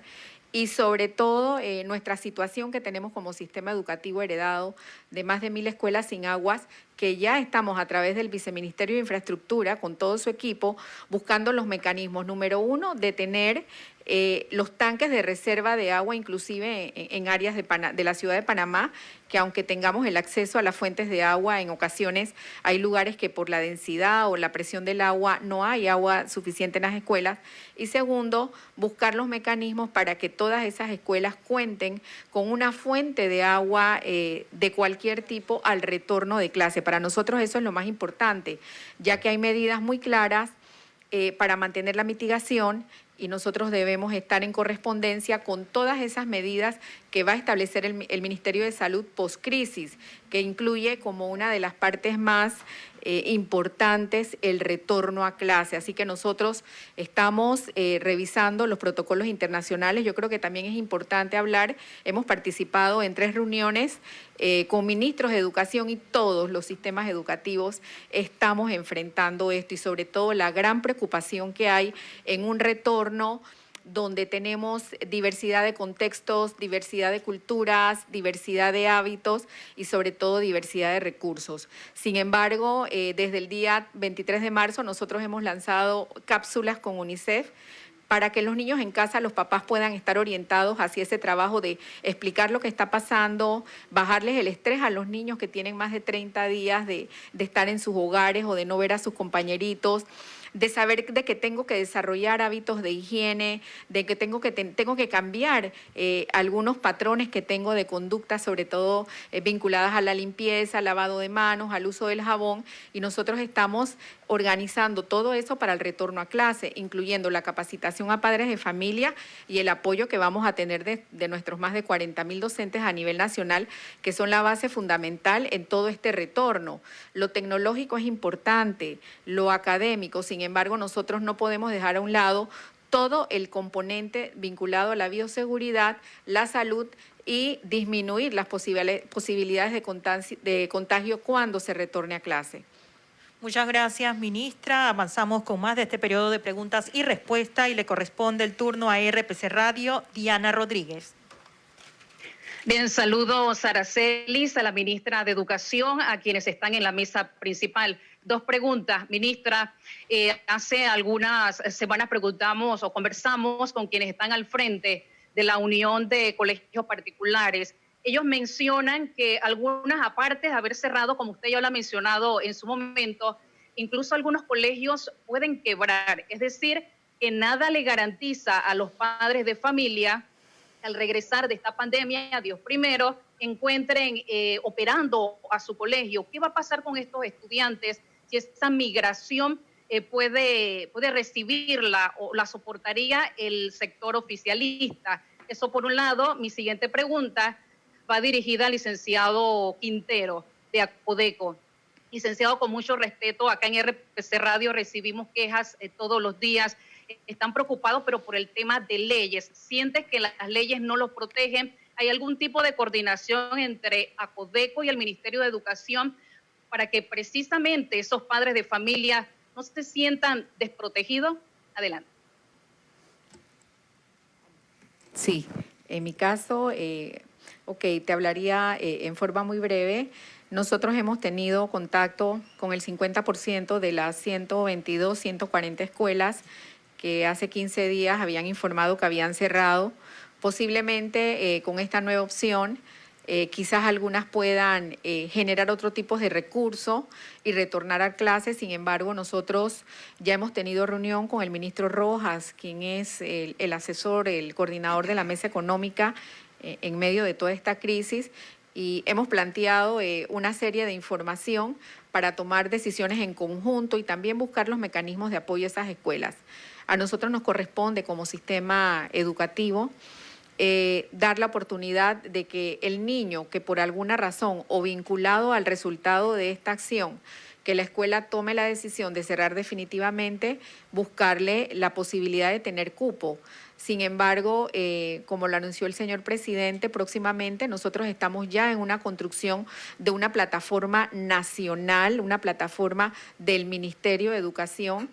y sobre todo nuestra situación que tenemos como sistema educativo heredado de más de 1.000 escuelas sin aguas, que ya estamos a través del Viceministerio de Infraestructura con todo su equipo buscando los mecanismos. Número uno, de tener los tanques de reserva de agua, inclusive en áreas de la ciudad de Panamá, que aunque tengamos el acceso a las fuentes de agua, en ocasiones hay lugares que por la densidad o la presión del agua no hay agua suficiente en las escuelas. Y segundo, buscar los mecanismos para que todas esas escuelas cuenten con una fuente de agua de cualquier tipo al retorno de clase. Para nosotros eso es lo más importante, ya que hay medidas muy claras para mantener la mitigación, y nosotros debemos estar en correspondencia con todas esas medidas que va a establecer el Ministerio de Salud post-crisis, que incluye como una de las partes más importantes el retorno a clase. Así que nosotros estamos revisando los protocolos internacionales. Yo creo que también es importante hablar, hemos participado en 3 reuniones con ministros de educación, y todos los sistemas educativos estamos enfrentando esto, y sobre todo la gran preocupación que hay en un retorno donde tenemos diversidad de contextos, diversidad de culturas, diversidad de hábitos y sobre todo diversidad de recursos. Sin embargo, desde el día 23 de marzo nosotros hemos lanzado cápsulas con UNICEF para que los niños en casa, los papás puedan estar orientados hacia ese trabajo de explicar lo que está pasando, bajarles el estrés a los niños que tienen más de 30 días de estar en sus hogares o de no ver a sus compañeritos, de saber de que tengo que desarrollar hábitos de higiene, de que tengo que cambiar algunos patrones que tengo de conducta, sobre todo vinculadas a la limpieza, al lavado de manos, al uso del jabón, y nosotros estamos organizando todo eso para el retorno a clase, incluyendo la capacitación orientación a padres de familia y el apoyo que vamos a tener de nuestros más de 40.000 docentes a nivel nacional, que son la base fundamental en todo este retorno. Lo tecnológico es importante, lo académico, sin embargo, nosotros no podemos dejar a un lado todo el componente vinculado a la bioseguridad, la salud y disminuir las posibilidades de contagio cuando se retorne a clase. Muchas gracias, ministra. Avanzamos con más de este periodo de preguntas y respuestas y le corresponde el turno a RPC Radio, Diana Rodríguez. Bien, saludos Aracelis, a la ministra de Educación, a quienes están en la mesa principal. Dos preguntas, ministra. Hace algunas semanas preguntamos o conversamos con quienes están al frente de la Unión de Colegios Particulares. Ellos mencionan que algunas, aparte de haber cerrado, como usted ya lo ha mencionado en su momento, incluso algunos colegios pueden quebrar. Es decir, que nada le garantiza a los padres de familia, al regresar de esta pandemia, Dios primero, encuentren operando a su colegio. ¿Qué va a pasar con estos estudiantes si esta migración puede recibirla o la soportaría el sector oficialista? Eso por un lado. Mi siguiente pregunta va dirigida al licenciado Quintero de Acodeco. Licenciado, con mucho respeto, acá en RPC Radio recibimos quejas todos los días. Están preocupados, pero por el tema de leyes. ¿Sientes que las leyes no los protegen? ¿Hay algún tipo de coordinación entre Acodeco y el Ministerio de Educación para que precisamente esos padres de familia no se sientan desprotegidos? Adelante. Sí, en mi caso, te hablaría en forma muy breve. Nosotros hemos tenido contacto con el 50% de las 122, 140 escuelas que hace 15 días habían informado que habían cerrado. Posiblemente con esta nueva opción, quizás algunas puedan generar otro tipo de recurso y retornar a clases. Sin embargo, nosotros ya hemos tenido reunión con el ministro Rojas, quien es el asesor, el coordinador de la mesa económica en medio de toda esta crisis, y hemos planteado una serie de información para tomar decisiones en conjunto y también buscar los mecanismos de apoyo a esas escuelas. A nosotros nos corresponde como sistema educativo dar la oportunidad de que el niño que por alguna razón o vinculado al resultado de esta acción, que la escuela tome la decisión de cerrar definitivamente, buscarle la posibilidad de tener cupo. Sin embargo, como lo anunció el señor presidente, próximamente nosotros estamos ya en una construcción de una plataforma nacional, una plataforma del Ministerio de Educación,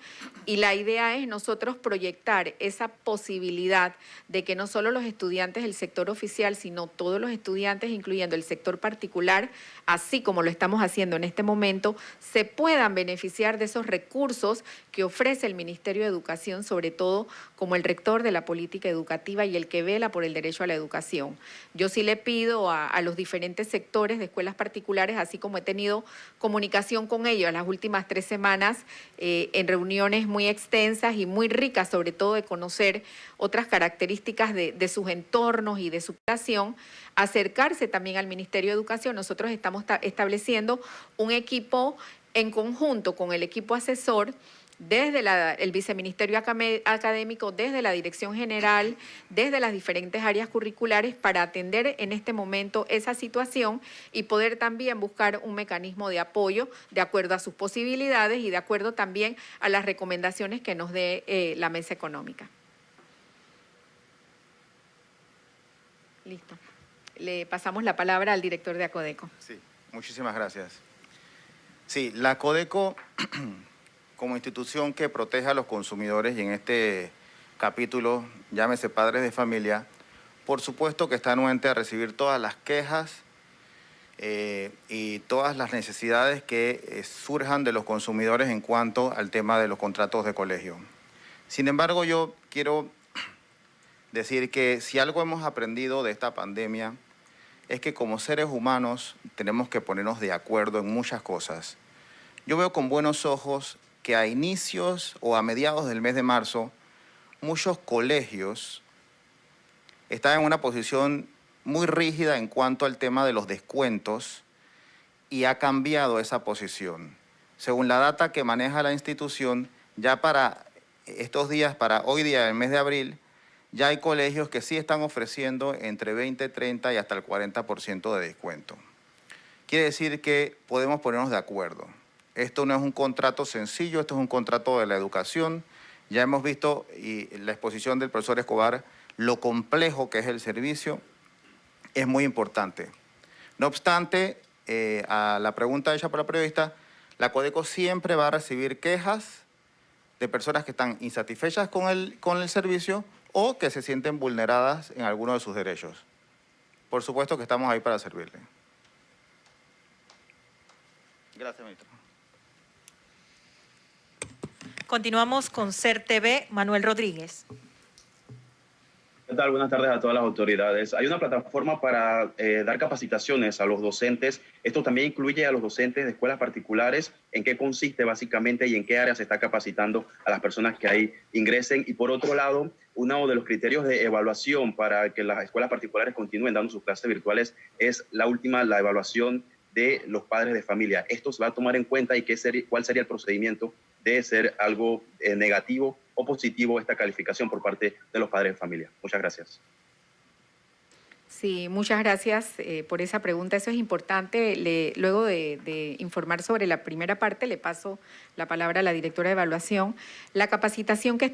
y la idea es nosotros proyectar esa posibilidad de que no solo los estudiantes del sector oficial, sino todos los estudiantes, incluyendo el sector particular, así como lo estamos haciendo en este momento, se puedan beneficiar de esos recursos que ofrece el Ministerio de Educación, sobre todo como el rector de la política educativa y el que vela por el derecho a la educación. Yo sí le pido a los diferentes sectores de escuelas particulares, así como he tenido comunicación con ellos las últimas 3 semanas, en reuniones muy extensas y muy ricas, sobre todo de conocer otras características de sus entornos y de su población, acercarse también al Ministerio de Educación. Nosotros estamos estableciendo un equipo en conjunto con el equipo asesor, desde el viceministerio académico, desde la dirección general, desde las diferentes áreas curriculares, para atender en este momento esa situación y poder también buscar un mecanismo de apoyo de acuerdo a sus posibilidades y de acuerdo también a las recomendaciones que nos dé la mesa económica. Listo. Le pasamos la palabra al director de Acodeco. Sí, muchísimas gracias. Sí, la Acodeco como institución que protege a los consumidores, y en este capítulo, llámese padres de familia, por supuesto que está anuente a recibir todas las quejas y todas las necesidades que surjan de los consumidores en cuanto al tema de los contratos de colegio. Sin embargo, yo quiero decir que si algo hemos aprendido de esta pandemia es que como seres humanos tenemos que ponernos de acuerdo en muchas cosas. Yo veo con buenos ojos que a inicios o a mediados del mes de marzo, muchos colegios están en una posición muy rígida en cuanto al tema de los descuentos, y ha cambiado esa posición. Según la data que maneja la institución, ya para estos días, para hoy día, el mes de abril, ya hay colegios que sí están ofreciendo entre 20, 30 y hasta el 40% de descuento. Quiere decir que podemos ponernos de acuerdo. Esto no es un contrato sencillo, esto es un contrato de la educación. Ya hemos visto y la exposición del profesor Escobar, lo complejo que es el servicio, es muy importante. No obstante, a la pregunta hecha por la periodista, la Codeco siempre va a recibir quejas de personas que están insatisfechas con el servicio o que se sienten vulneradas en alguno de sus derechos. Por supuesto que estamos ahí para servirle. Gracias, ministro. Continuamos con CERTV, Manuel Rodríguez. ¿Qué tal? Buenas tardes a todas las autoridades. Hay una plataforma para dar capacitaciones a los docentes. Esto también incluye a los docentes de escuelas particulares. ¿En qué consiste básicamente y en qué áreas se está capacitando a las personas que ahí ingresen? Y por otro lado, uno de los criterios de evaluación para que las escuelas particulares continúen dando sus clases virtuales es la evaluación de los padres de familia. ¿Esto se va a tomar en cuenta y cuál sería el procedimiento de ser algo negativo o positivo esta calificación por parte de los padres de familia? Muchas gracias. Sí, muchas gracias por esa pregunta. Eso es importante. Luego de informar sobre la primera parte, le paso la palabra a la directora de evaluación. La capacitación que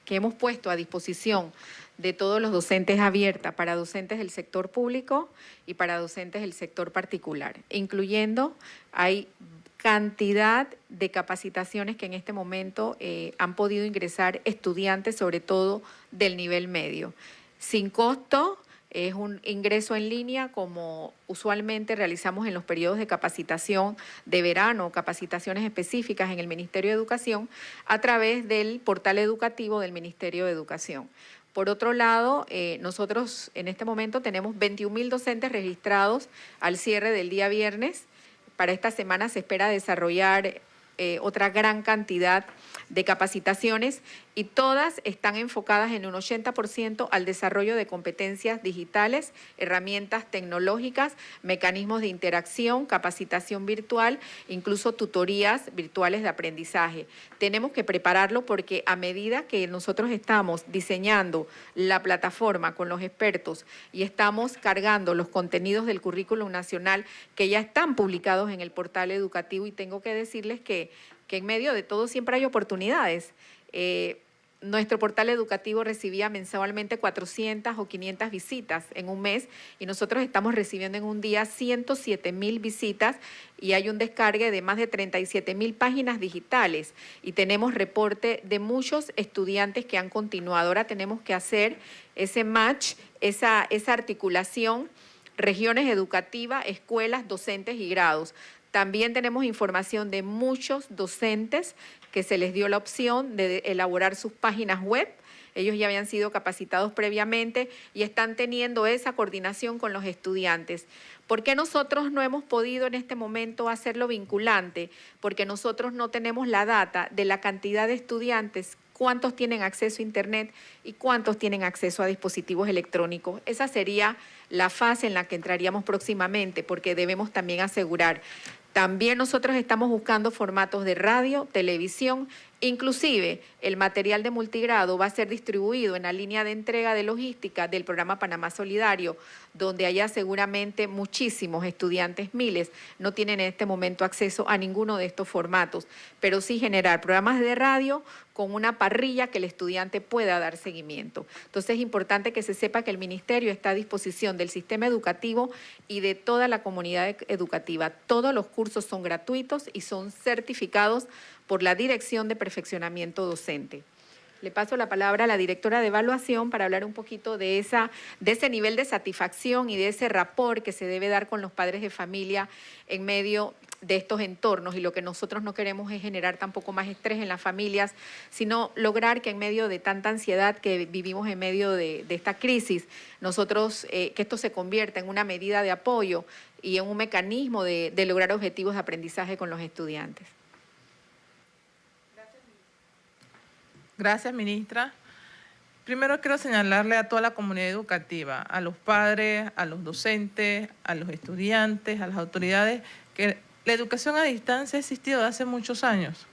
que hemos puesto a disposición de todos los docentes abierta para docentes del sector público y para docentes del sector particular, incluyendo hay cantidad de capacitaciones que en este momento han podido ingresar estudiantes, sobre todo del nivel medio. Sin costo, es un ingreso en línea como usualmente realizamos en los periodos de capacitación de verano, capacitaciones específicas en el Ministerio de Educación a través del portal educativo del Ministerio de Educación. Por otro lado, nosotros en este momento tenemos 21.000 docentes registrados al cierre del día viernes. Para esta semana se espera desarrollar otra gran cantidad de capacitaciones y todas están enfocadas en un 80% al desarrollo de competencias digitales, herramientas tecnológicas, mecanismos de interacción, capacitación virtual, incluso tutorías virtuales de aprendizaje. Tenemos que prepararlo porque a medida que nosotros estamos diseñando la plataforma con los expertos y estamos cargando los contenidos del currículum nacional que ya están publicados en el portal educativo, y tengo que decirles que en medio de todo siempre hay oportunidades. Nuestro portal educativo recibía mensualmente 400 o 500 visitas en un mes y nosotros estamos recibiendo en un día 107.000 visitas y hay un descargue de más de 37.000 páginas digitales y tenemos reporte de muchos estudiantes que han continuado. Ahora tenemos que hacer ese match, esa articulación, regiones educativas, escuelas, docentes y grados. También tenemos información de muchos docentes que se les dio la opción de elaborar sus páginas web. Ellos ya habían sido capacitados previamente y están teniendo esa coordinación con los estudiantes. ¿Por qué nosotros no hemos podido en este momento hacerlo vinculante? Porque nosotros no tenemos la data de la cantidad de estudiantes, cuántos tienen acceso a Internet y cuántos tienen acceso a dispositivos electrónicos. Esa sería la fase en la que entraríamos próximamente, porque debemos también asegurar. También nosotros estamos buscando formatos de radio, televisión, inclusive el material de multigrado va a ser distribuido en la línea de entrega de logística del programa Panamá Solidario, donde allá seguramente muchísimos estudiantes, miles, no tienen en este momento acceso a ninguno de estos formatos, pero sí generar programas de radio con una parrilla que el estudiante pueda dar seguimiento. Entonces es importante que se sepa que el Ministerio está a disposición del sistema educativo y de toda la comunidad educativa. Todos los cursos son gratuitos y son certificados por la Dirección de Perfeccionamiento Docente. Le paso la palabra a la directora de evaluación para hablar un poquito de ese nivel de satisfacción y de ese rapport que se debe dar con los padres de familia en medio de estos entornos. Y lo que nosotros no queremos es generar tampoco más estrés en las familias, sino lograr que en medio de tanta ansiedad que vivimos en medio de esta crisis, nosotros, que esto se convierta en una medida de apoyo y en un mecanismo de lograr objetivos de aprendizaje con los estudiantes. Gracias, ministra. Primero quiero señalarle a toda la comunidad educativa, a los padres, a los docentes, a los estudiantes, a las autoridades, que la educación a distancia ha existido desde hace muchos años.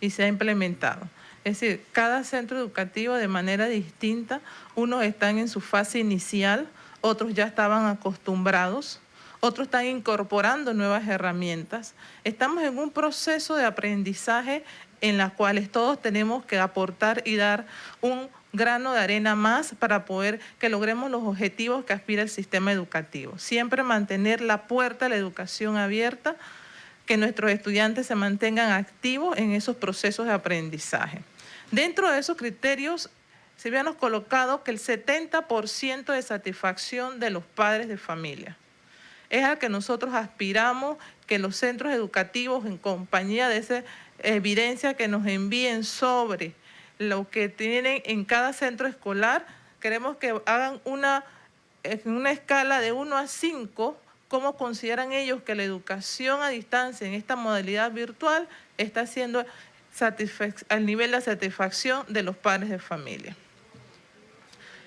y se ha implementado. Es decir, cada centro educativo de manera distinta, unos están en su fase inicial, otros ya estaban acostumbrados, otros están incorporando nuevas herramientas. Estamos en un proceso de aprendizaje en la cual todos tenemos que aportar y dar un grano de arena más para poder que logremos los objetivos que aspira el sistema educativo. Siempre mantener la puerta de la educación abierta, que nuestros estudiantes se mantengan activos en esos procesos de aprendizaje. Dentro de esos criterios, se habíamos colocado que el 70% de satisfacción de los padres de familia. Es a que nosotros aspiramos que los centros educativos, en compañía de esa evidencia que nos envíen sobre lo que tienen en cada centro escolar, queremos que hagan una escala de 1 a 5, cómo consideran ellos que la educación a distancia en esta modalidad virtual está siendo al nivel de satisfacción de los padres de familia.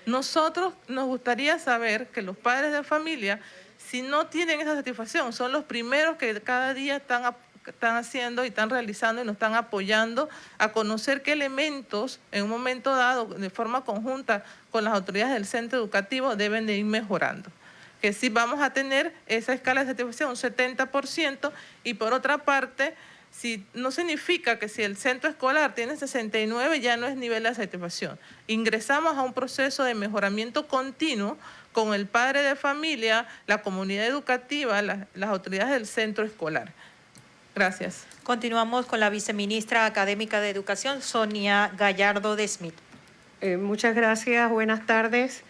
Nosotros nos gustaría saber que los padres de familia, si no tienen esa satisfacción, son los primeros que cada día están haciendo y están realizando y nos están apoyando a conocer qué elementos en un momento dado, de forma conjunta con las autoridades del centro educativo, deben de ir mejorando. Que sí vamos a tener esa escala de satisfacción, un 70%, y por otra parte, no significa que si el centro escolar tiene 69 ya no es nivel de satisfacción. Ingresamos a un proceso de mejoramiento continuo con el padre de familia, la comunidad educativa, las autoridades del centro escolar. Gracias. Continuamos con la viceministra académica de Educación, Sonia Gallardo de Smith. Muchas gracias, buenas tardes.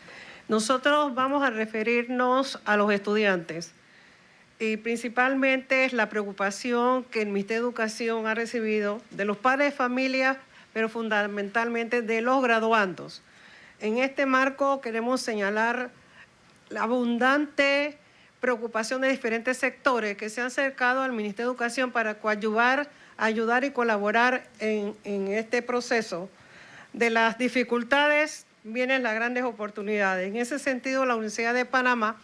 Nosotros vamos a referirnos a los estudiantes. Y principalmente es la preocupación que el Ministerio de Educación ha recibido de los padres de familia, pero fundamentalmente de los graduandos. En este marco queremos señalar la abundante preocupación de diferentes sectores que se han acercado al Ministerio de Educación para coadyuvar, ayudar y colaborar en este proceso. De las dificultades vienen las grandes oportunidades. En ese sentido, la Universidad de Panamá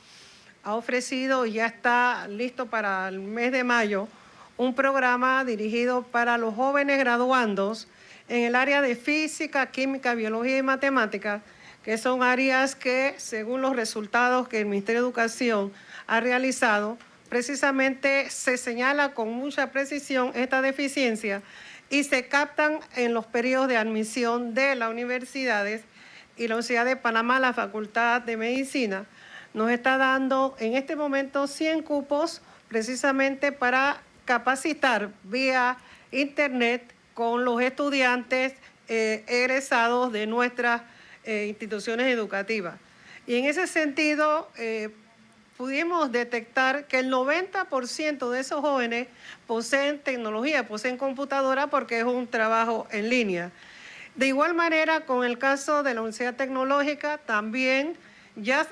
ha ofrecido y ya está listo para el mes de mayo un programa dirigido para los jóvenes graduandos en el área de física, química, biología y matemáticas, que son áreas que, según los resultados que el Ministerio de Educación ha realizado, precisamente se señala con mucha precisión esta deficiencia y se captan en los periodos de admisión de las universidades, y la Universidad de Panamá, la Facultad de Medicina, nos está dando en este momento 100 cupos precisamente para capacitar vía internet con los estudiantes egresados de nuestras instituciones educativas. Y en ese sentido, pudimos detectar que el 90% de esos jóvenes poseen tecnología, poseen computadora porque es un trabajo en línea. De igual manera, con el caso de la Universidad Tecnológica, también ya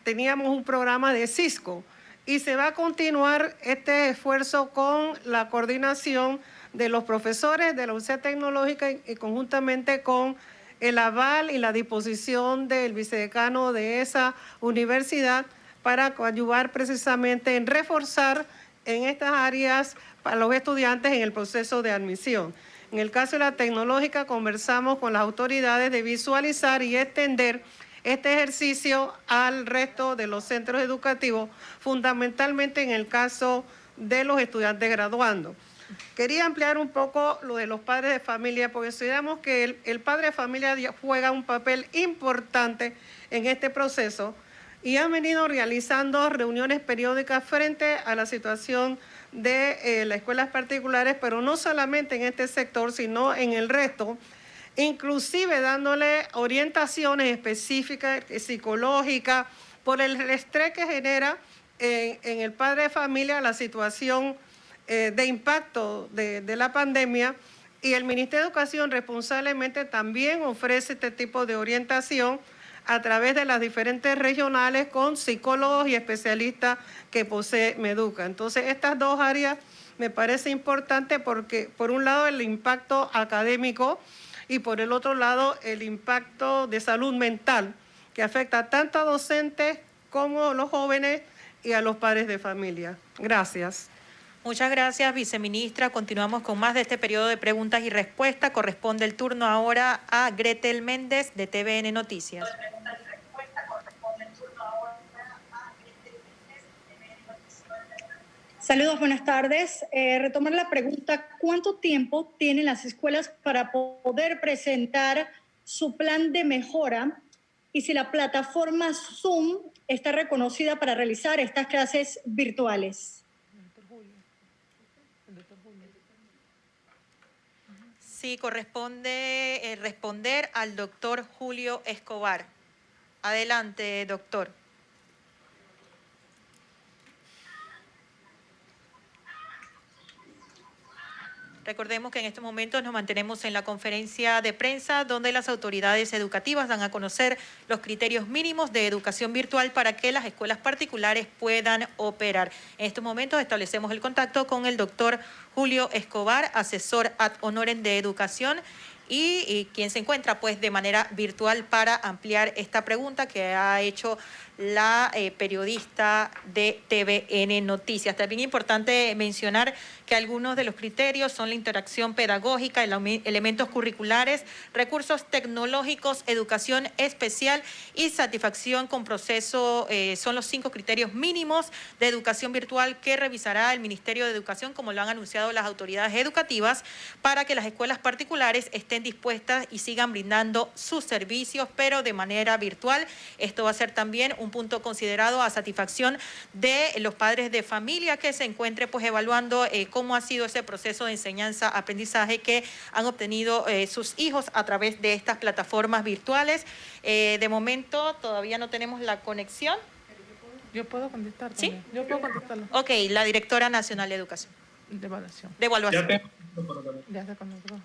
teníamos un programa de Cisco y se va a continuar este esfuerzo con la coordinación de los profesores de la Universidad Tecnológica y conjuntamente con el aval y la disposición del vicedecano de esa universidad para ayudar precisamente en reforzar en estas áreas para los estudiantes en el proceso de admisión. En el caso de la tecnológica, conversamos con las autoridades de visualizar y extender este ejercicio al resto de los centros educativos, fundamentalmente en el caso de los estudiantes graduando. Quería ampliar un poco lo de los padres de familia, porque consideramos que el padre de familia juega un papel importante en este proceso y han venido realizando reuniones periódicas frente a la situación de las escuelas particulares, pero no solamente en este sector, sino en el resto, inclusive dándole orientaciones específicas, psicológicas, por el estrés que genera en el padre de familia la situación de impacto de la pandemia, y el Ministerio de Educación responsablemente también ofrece este tipo de orientación a través de las diferentes regionales con psicólogos y especialistas que posee Meduca. Entonces, estas dos áreas me parece importante porque, por un lado, el impacto académico y, por el otro lado, el impacto de salud mental que afecta tanto a docentes como a los jóvenes y a los padres de familia. Gracias. Muchas gracias, viceministra. Continuamos con más de este periodo de preguntas y respuestas. Corresponde el turno ahora a Gretel Méndez de TVN Noticias. Saludos, buenas tardes. Retomar la pregunta, ¿cuánto tiempo tienen las escuelas para poder presentar su plan de mejora? Y si la plataforma Zoom está reconocida para realizar estas clases virtuales. Sí, corresponde responder al doctor Julio Escobar. Adelante, doctor. Recordemos que en estos momentos nos mantenemos en la conferencia de prensa donde las autoridades educativas dan a conocer los criterios mínimos de educación virtual para que las escuelas particulares puedan operar. En estos momentos establecemos el contacto con el doctor Julio Escobar, asesor ad honorem de educación, y quien se encuentra pues de manera virtual para ampliar esta pregunta que ha hecho la periodista de TVN Noticias. También es importante mencionar que algunos de los criterios son la interacción pedagógica, elementos curriculares, recursos tecnológicos, educación especial y satisfacción con proceso. Son los 5 criterios mínimos de educación virtual que revisará el Ministerio de Educación, como lo han anunciado las autoridades educativas, para que las escuelas particulares estén dispuestas y sigan brindando sus servicios, pero de manera virtual. Esto va a ser también un punto considerado a satisfacción de los padres de familia que se encuentren pues evaluando cómo ha sido ese proceso de enseñanza-aprendizaje que han obtenido sus hijos a través de estas plataformas virtuales. De momento todavía no tenemos la conexión. Yo puedo contestar también. ¿Sí? Yo puedo contestarlo. Ok, la directora nacional de educación. De evaluación. De evaluación. Ya se conectó.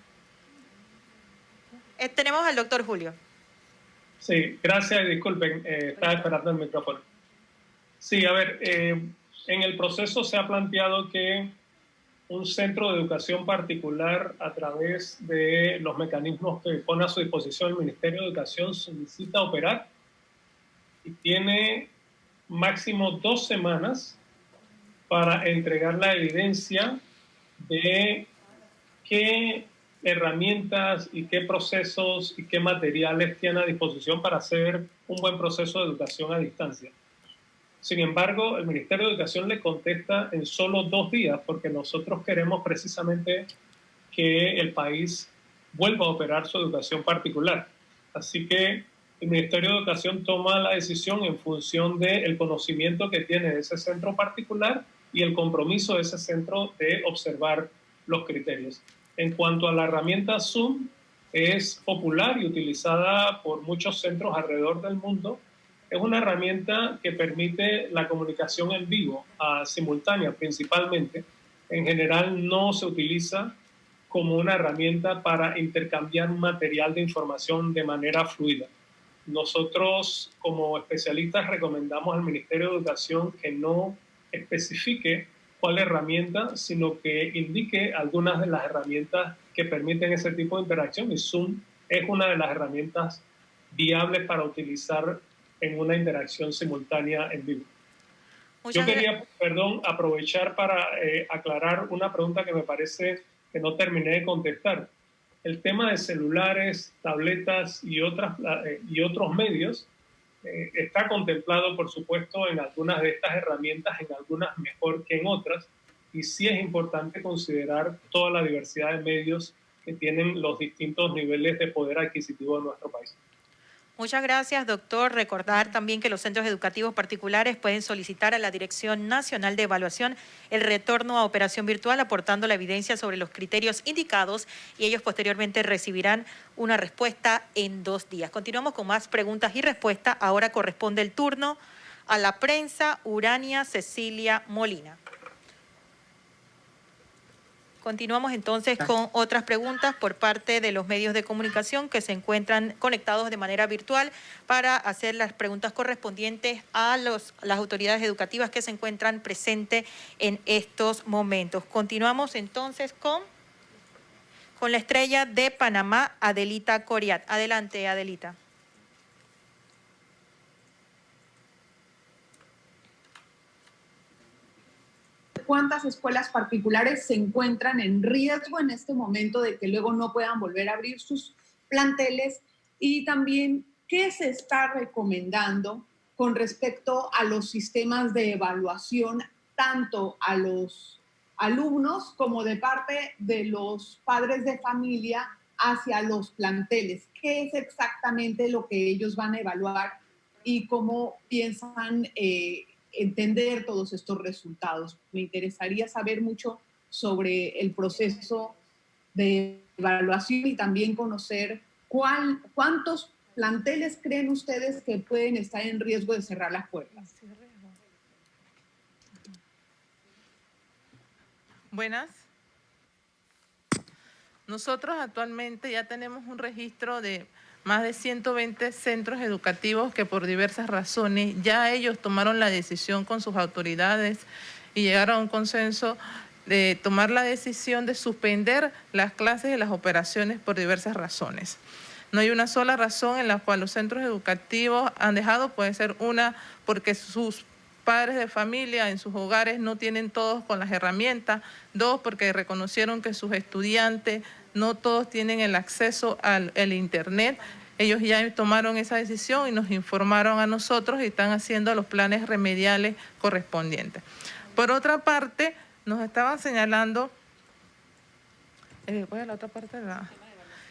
Tenemos al doctor Julio. Sí, gracias y disculpen, estaba esperando el micrófono. Sí, a ver, en el proceso se ha planteado que un centro de educación particular, a través de los mecanismos que pone a su disposición el Ministerio de Educación, solicita operar y tiene máximo 2 semanas para entregar la evidencia de qué herramientas y qué procesos y qué materiales tiene a disposición para hacer un buen proceso de educación a distancia. Sin embargo, el Ministerio de Educación le contesta en solo 2 días, porque nosotros queremos precisamente que el país vuelva a operar su educación particular. Así que el Ministerio de Educación toma la decisión en función del conocimiento que tiene de ese centro particular y el compromiso de ese centro de observar los criterios. En cuanto a la herramienta Zoom, es popular y utilizada por muchos centros alrededor del mundo. Es una herramienta que permite la comunicación en vivo, simultánea principalmente. En general no se utiliza como una herramienta para intercambiar material de información de manera fluida. Nosotros, como especialistas, recomendamos al Ministerio de Educación que no especifique cuál herramienta, sino que indique algunas de las herramientas que permiten ese tipo de interacción, y Zoom es una de las herramientas viables para utilizar en una interacción simultánea en vivo. Yo quería, aprovechar para aclarar una pregunta que me parece que no terminé de contestar. El tema de celulares, tabletas y otros medios está contemplado, por supuesto, en algunas de estas herramientas, en algunas mejor que en otras, y sí es importante considerar toda la diversidad de medios que tienen los distintos niveles de poder adquisitivo de nuestro país. Muchas gracias, doctor. Recordar también que los centros educativos particulares pueden solicitar a la Dirección Nacional de Evaluación el retorno a operación virtual, aportando la evidencia sobre los criterios indicados, y ellos posteriormente recibirán una respuesta en 2 días. Continuamos con más preguntas y respuestas. Ahora corresponde el turno a la prensa. Urania Cecilia Molina. Continuamos entonces con otras preguntas por parte de los medios de comunicación que se encuentran conectados de manera virtual para hacer las preguntas correspondientes a las autoridades educativas que se encuentran presentes en estos momentos. Continuamos entonces con la estrella de Panamá, Adelita Coriat. Adelante, Adelita. ¿Cuánto cuántas escuelas particulares se encuentran en riesgo en este momento de que luego no puedan volver a abrir sus planteles, y también qué se está recomendando con respecto a los sistemas de evaluación, tanto a los alumnos como de parte de los padres de familia hacia los planteles. ¿Qué es exactamente lo que ellos van a evaluar y cómo piensan entender todos estos resultados? Me interesaría saber mucho sobre el proceso de evaluación y también conocer cuántos planteles creen ustedes que pueden estar en riesgo de cerrar las puertas. Buenas. Nosotros actualmente ya tenemos un registro de más de 120 centros educativos que por diversas razones ya ellos tomaron la decisión con sus autoridades y llegaron a un consenso de tomar la decisión de suspender las clases y las operaciones por diversas razones. No hay una sola razón en la cual los centros educativos han dejado, puede ser una porque sus padres de familia en sus hogares no tienen todos con las herramientas, dos porque reconocieron que sus estudiantes no todos tienen el acceso al internet. Ellos ya tomaron esa decisión y nos informaron a nosotros y están haciendo los planes remediales correspondientes. Por otra parte, nos estaban señalando, ¿cuál es la otra parte?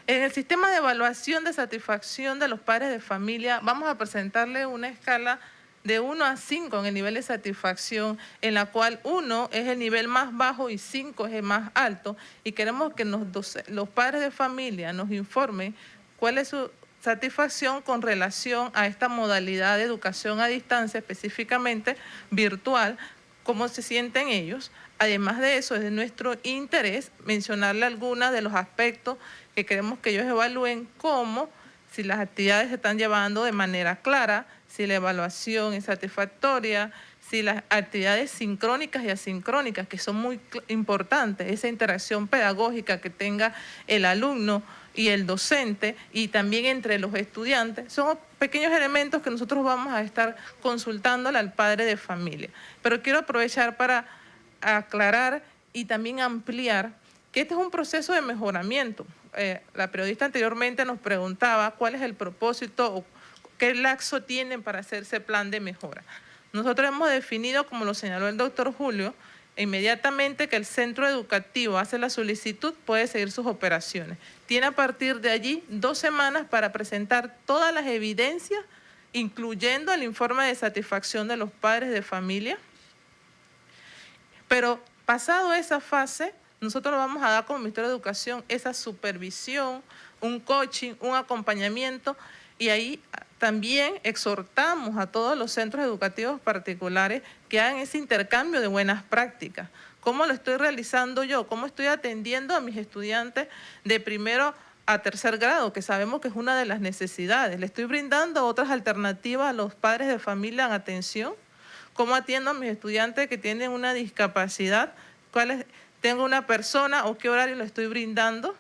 En el sistema de evaluación de satisfacción de los padres de familia, vamos a presentarle una escala de 1 a 5 en el nivel de satisfacción, en la cual 1 es el nivel más bajo y 5 es el más alto, y queremos que los padres de familia nos informen cuál es su satisfacción con relación a esta modalidad de educación a distancia, específicamente virtual, cómo se sienten ellos. Además de eso, es de nuestro interés mencionarle algunos de los aspectos que queremos que ellos evalúen, como si las actividades se están llevando de manera clara, si la evaluación es satisfactoria, si las actividades sincrónicas y asincrónicas, que son muy importantes, esa interacción pedagógica que tenga el alumno y el docente y también entre los estudiantes, son pequeños elementos que nosotros vamos a estar consultándole al padre de familia. Pero quiero aprovechar para aclarar y también ampliar que este es un proceso de mejoramiento. La periodista anteriormente nos preguntaba cuál es el propósito o qué laxo tienen para hacer ese plan de mejora. Nosotros hemos definido, como lo señaló el doctor Julio, inmediatamente que el centro educativo hace la solicitud, puede seguir sus operaciones. Tiene a partir de allí 2 semanas para presentar todas las evidencias, incluyendo el informe de satisfacción de los padres de familia. Pero pasado esa fase, nosotros vamos a dar como Ministerio de Educación esa supervisión, un coaching, un acompañamiento, y ahí también exhortamos a todos los centros educativos particulares que hagan ese intercambio de buenas prácticas. ¿Cómo lo estoy realizando yo? ¿Cómo estoy atendiendo a mis estudiantes de primero a tercer grado, que sabemos que es una de las necesidades? ¿Le estoy brindando otras alternativas a los padres de familia en atención? ¿Cómo atiendo a mis estudiantes que tienen una discapacidad? ¿Tengo una persona o qué horario le estoy brindando?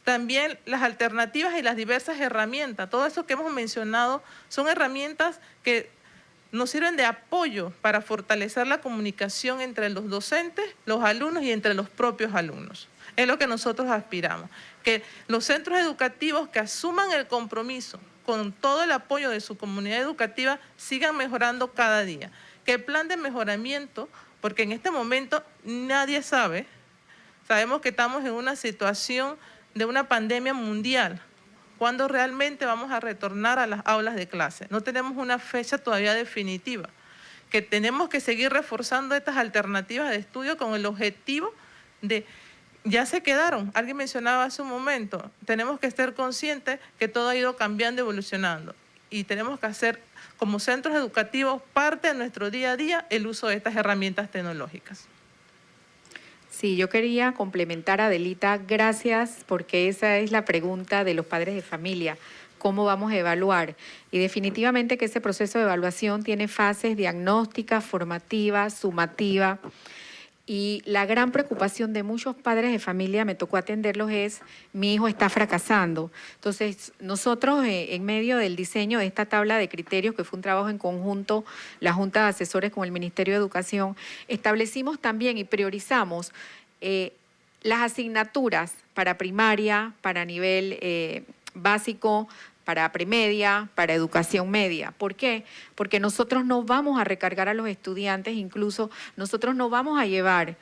También las alternativas y las diversas herramientas. Todo eso que hemos mencionado son herramientas que nos sirven de apoyo para fortalecer la comunicación entre los docentes, los alumnos y entre los propios alumnos. Es lo que nosotros aspiramos, que los centros educativos que asuman el compromiso con todo el apoyo de su comunidad educativa sigan mejorando cada día. Que el plan de mejoramiento, porque en este momento nadie sabe, sabemos que estamos en una situación de una pandemia mundial, cuando realmente vamos a retornar a las aulas de clase. No tenemos una fecha todavía definitiva, que tenemos que seguir reforzando estas alternativas de estudio con el objetivo de, ya se quedaron, alguien mencionaba hace un momento, tenemos que estar conscientes que todo ha ido cambiando, evolucionando, y tenemos que hacer como centros educativos parte de nuestro día a día el uso de estas herramientas tecnológicas. Sí, yo quería complementar a Adelita, gracias, porque esa es la pregunta de los padres de familia, ¿cómo vamos a evaluar? Y definitivamente que ese proceso de evaluación tiene fases diagnósticas, formativas, sumativas, Y la gran preocupación de muchos padres de familia, me tocó atenderlos, es mi hijo está fracasando. Entonces, nosotros en medio del diseño de esta tabla de criterios, que fue un trabajo en conjunto, la Junta de Asesores con el Ministerio de Educación, establecimos también y priorizamos las asignaturas para primaria, para nivel básico, para premedia, para educación media. ¿Por qué? Porque nosotros no vamos a recargar a los estudiantes, incluso nosotros no vamos a llevar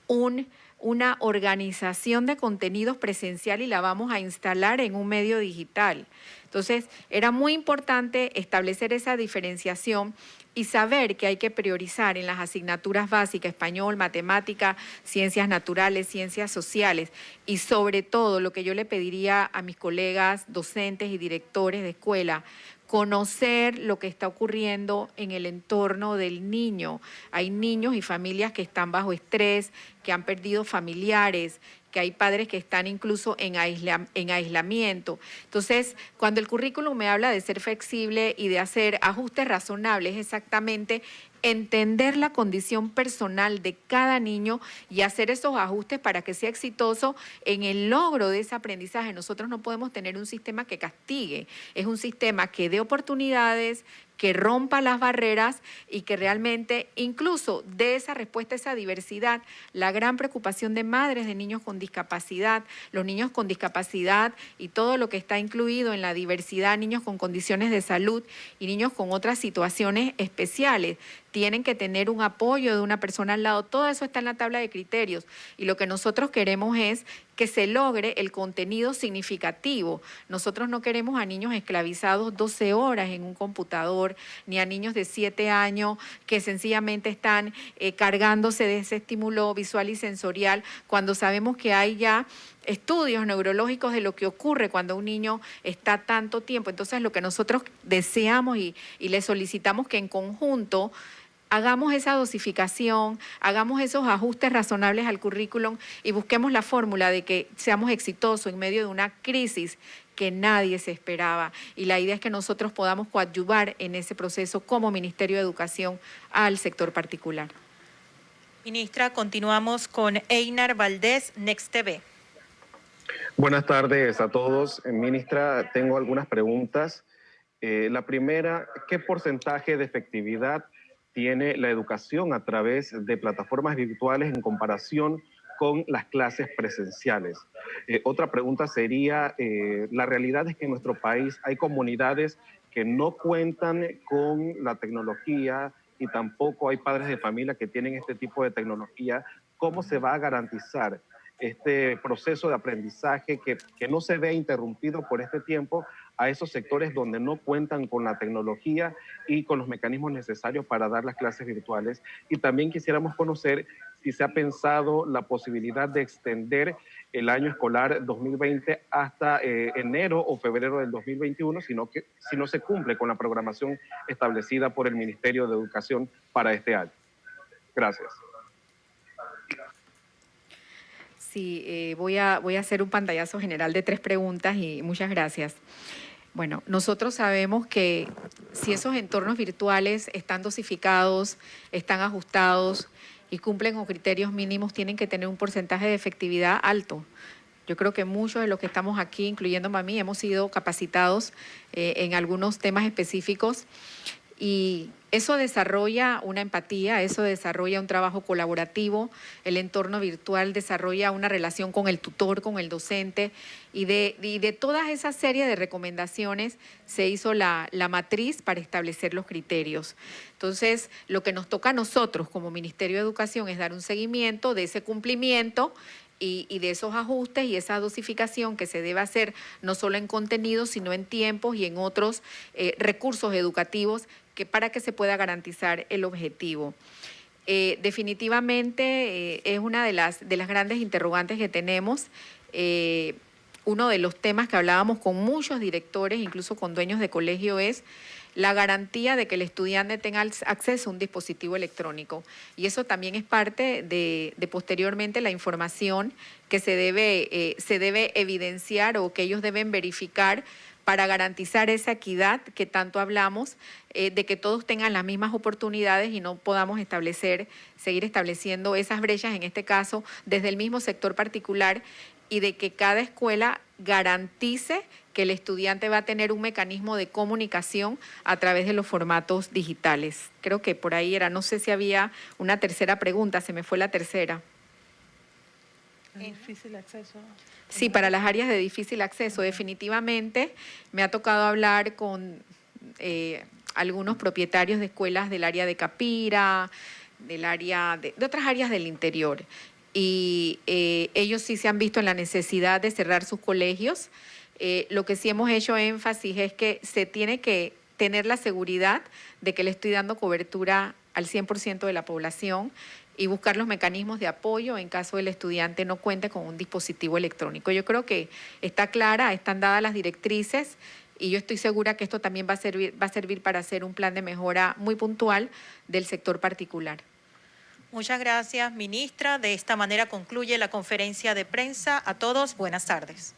una organización de contenidos presencial y la vamos a instalar en un medio digital. Entonces, era muy importante establecer esa diferenciación y saber que hay que priorizar en las asignaturas básicas, español, matemática, ciencias naturales, ciencias sociales, y sobre todo lo que yo le pediría a mis colegas docentes y directores de escuela, conocer lo que está ocurriendo en el entorno del niño. Hay niños y familias que están bajo estrés, que han perdido familiares, que hay padres que están incluso en aislamiento. Entonces, cuando el currículum me habla de ser flexible y de hacer ajustes razonables, es exactamente entender la condición personal de cada niño y hacer esos ajustes para que sea exitoso en el logro de ese aprendizaje. Nosotros no podemos tener un sistema que castigue, es un sistema que dé oportunidades, que rompa las barreras y que realmente incluso dé esa respuesta a esa diversidad. La gran preocupación de madres de niños con discapacidad, los niños con discapacidad y todo lo que está incluido en la diversidad, niños con condiciones de salud y niños con otras situaciones especiales, tienen que tener un apoyo de una persona al lado. Todo eso está en la tabla de criterios y lo que nosotros queremos es que se logre el contenido significativo. Nosotros no queremos a niños esclavizados 12 horas en un computador, ni a niños de 7 años que sencillamente están cargándose de ese estímulo visual y sensorial, cuando sabemos que hay ya estudios neurológicos de lo que ocurre cuando un niño está tanto tiempo. Entonces, lo que nosotros deseamos y le solicitamos que en conjunto hagamos esa dosificación, hagamos esos ajustes razonables al currículum y busquemos la fórmula de que seamos exitosos en medio de una crisis que nadie se esperaba. Y la idea es que nosotros podamos coadyuvar en ese proceso como Ministerio de Educación al sector particular. Ministra, continuamos con Einar Valdés, Next TV. Buenas tardes a todos. Ministra, tengo algunas preguntas. La primera, ¿qué porcentaje de efectividad tiene la educación a través de plataformas virtuales en comparación con las clases presenciales? Otra pregunta sería, la realidad es que en nuestro país hay comunidades que no cuentan con la tecnología y tampoco hay padres de familia que tienen este tipo de tecnología. ¿Cómo se va a garantizar este proceso de aprendizaje que no se ve interrumpido por este tiempo a esos sectores donde no cuentan con la tecnología y con los mecanismos necesarios para dar las clases virtuales? Y también quisiéramos conocer si se ha pensado la posibilidad de extender el año escolar 2020 hasta enero o febrero del 2021, si no se cumple con la programación establecida por el Ministerio de Educación para este año. Gracias. Sí, voy a hacer un pantallazo general de 3 preguntas y muchas gracias. Bueno, nosotros sabemos que si esos entornos virtuales están dosificados, están ajustados y cumplen con criterios mínimos, tienen que tener un porcentaje de efectividad alto. Yo creo que muchos de los que estamos aquí, incluyéndome a mí, hemos sido capacitados en algunos temas específicos y eso desarrolla una empatía, eso desarrolla un trabajo colaborativo, el entorno virtual desarrolla una relación con el tutor, con el docente y de toda esa serie de recomendaciones se hizo la matriz para establecer los criterios. Entonces, lo que nos toca a nosotros como Ministerio de Educación es dar un seguimiento de ese cumplimiento y de esos ajustes y esa dosificación que se debe hacer no solo en contenidos, sino en tiempos y en otros recursos educativos para que se pueda garantizar el objetivo. Definitivamente es una de las grandes interrogantes que tenemos. Uno de los temas que hablábamos con muchos directores, incluso con dueños de colegio, es la garantía de que el estudiante tenga acceso a un dispositivo electrónico. Y eso también es parte de posteriormente la información que se debe evidenciar o que ellos deben verificar para garantizar esa equidad que tanto hablamos, de que todos tengan las mismas oportunidades y no podamos seguir estableciendo esas brechas, en este caso, desde el mismo sector particular, y de que cada escuela garantice que el estudiante va a tener un mecanismo de comunicación a través de los formatos digitales. Creo que por ahí era, no sé si había una tercera pregunta, se me fue la tercera. Difícil acceso. Sí, para las áreas de difícil acceso, definitivamente me ha tocado hablar con algunos propietarios de escuelas del área de Capira, del área de otras áreas del interior. Y ellos sí se han visto en la necesidad de cerrar sus colegios. Lo que sí hemos hecho énfasis es que se tiene que tener la seguridad de que le estoy dando cobertura al 100% de la población y buscar los mecanismos de apoyo en caso el estudiante no cuente con un dispositivo electrónico. Yo creo que está clara, están dadas las directrices y yo estoy segura que esto también va a servir para hacer un plan de mejora muy puntual del sector particular. Muchas gracias, ministra. De esta manera concluye la conferencia de prensa. A todos, buenas tardes.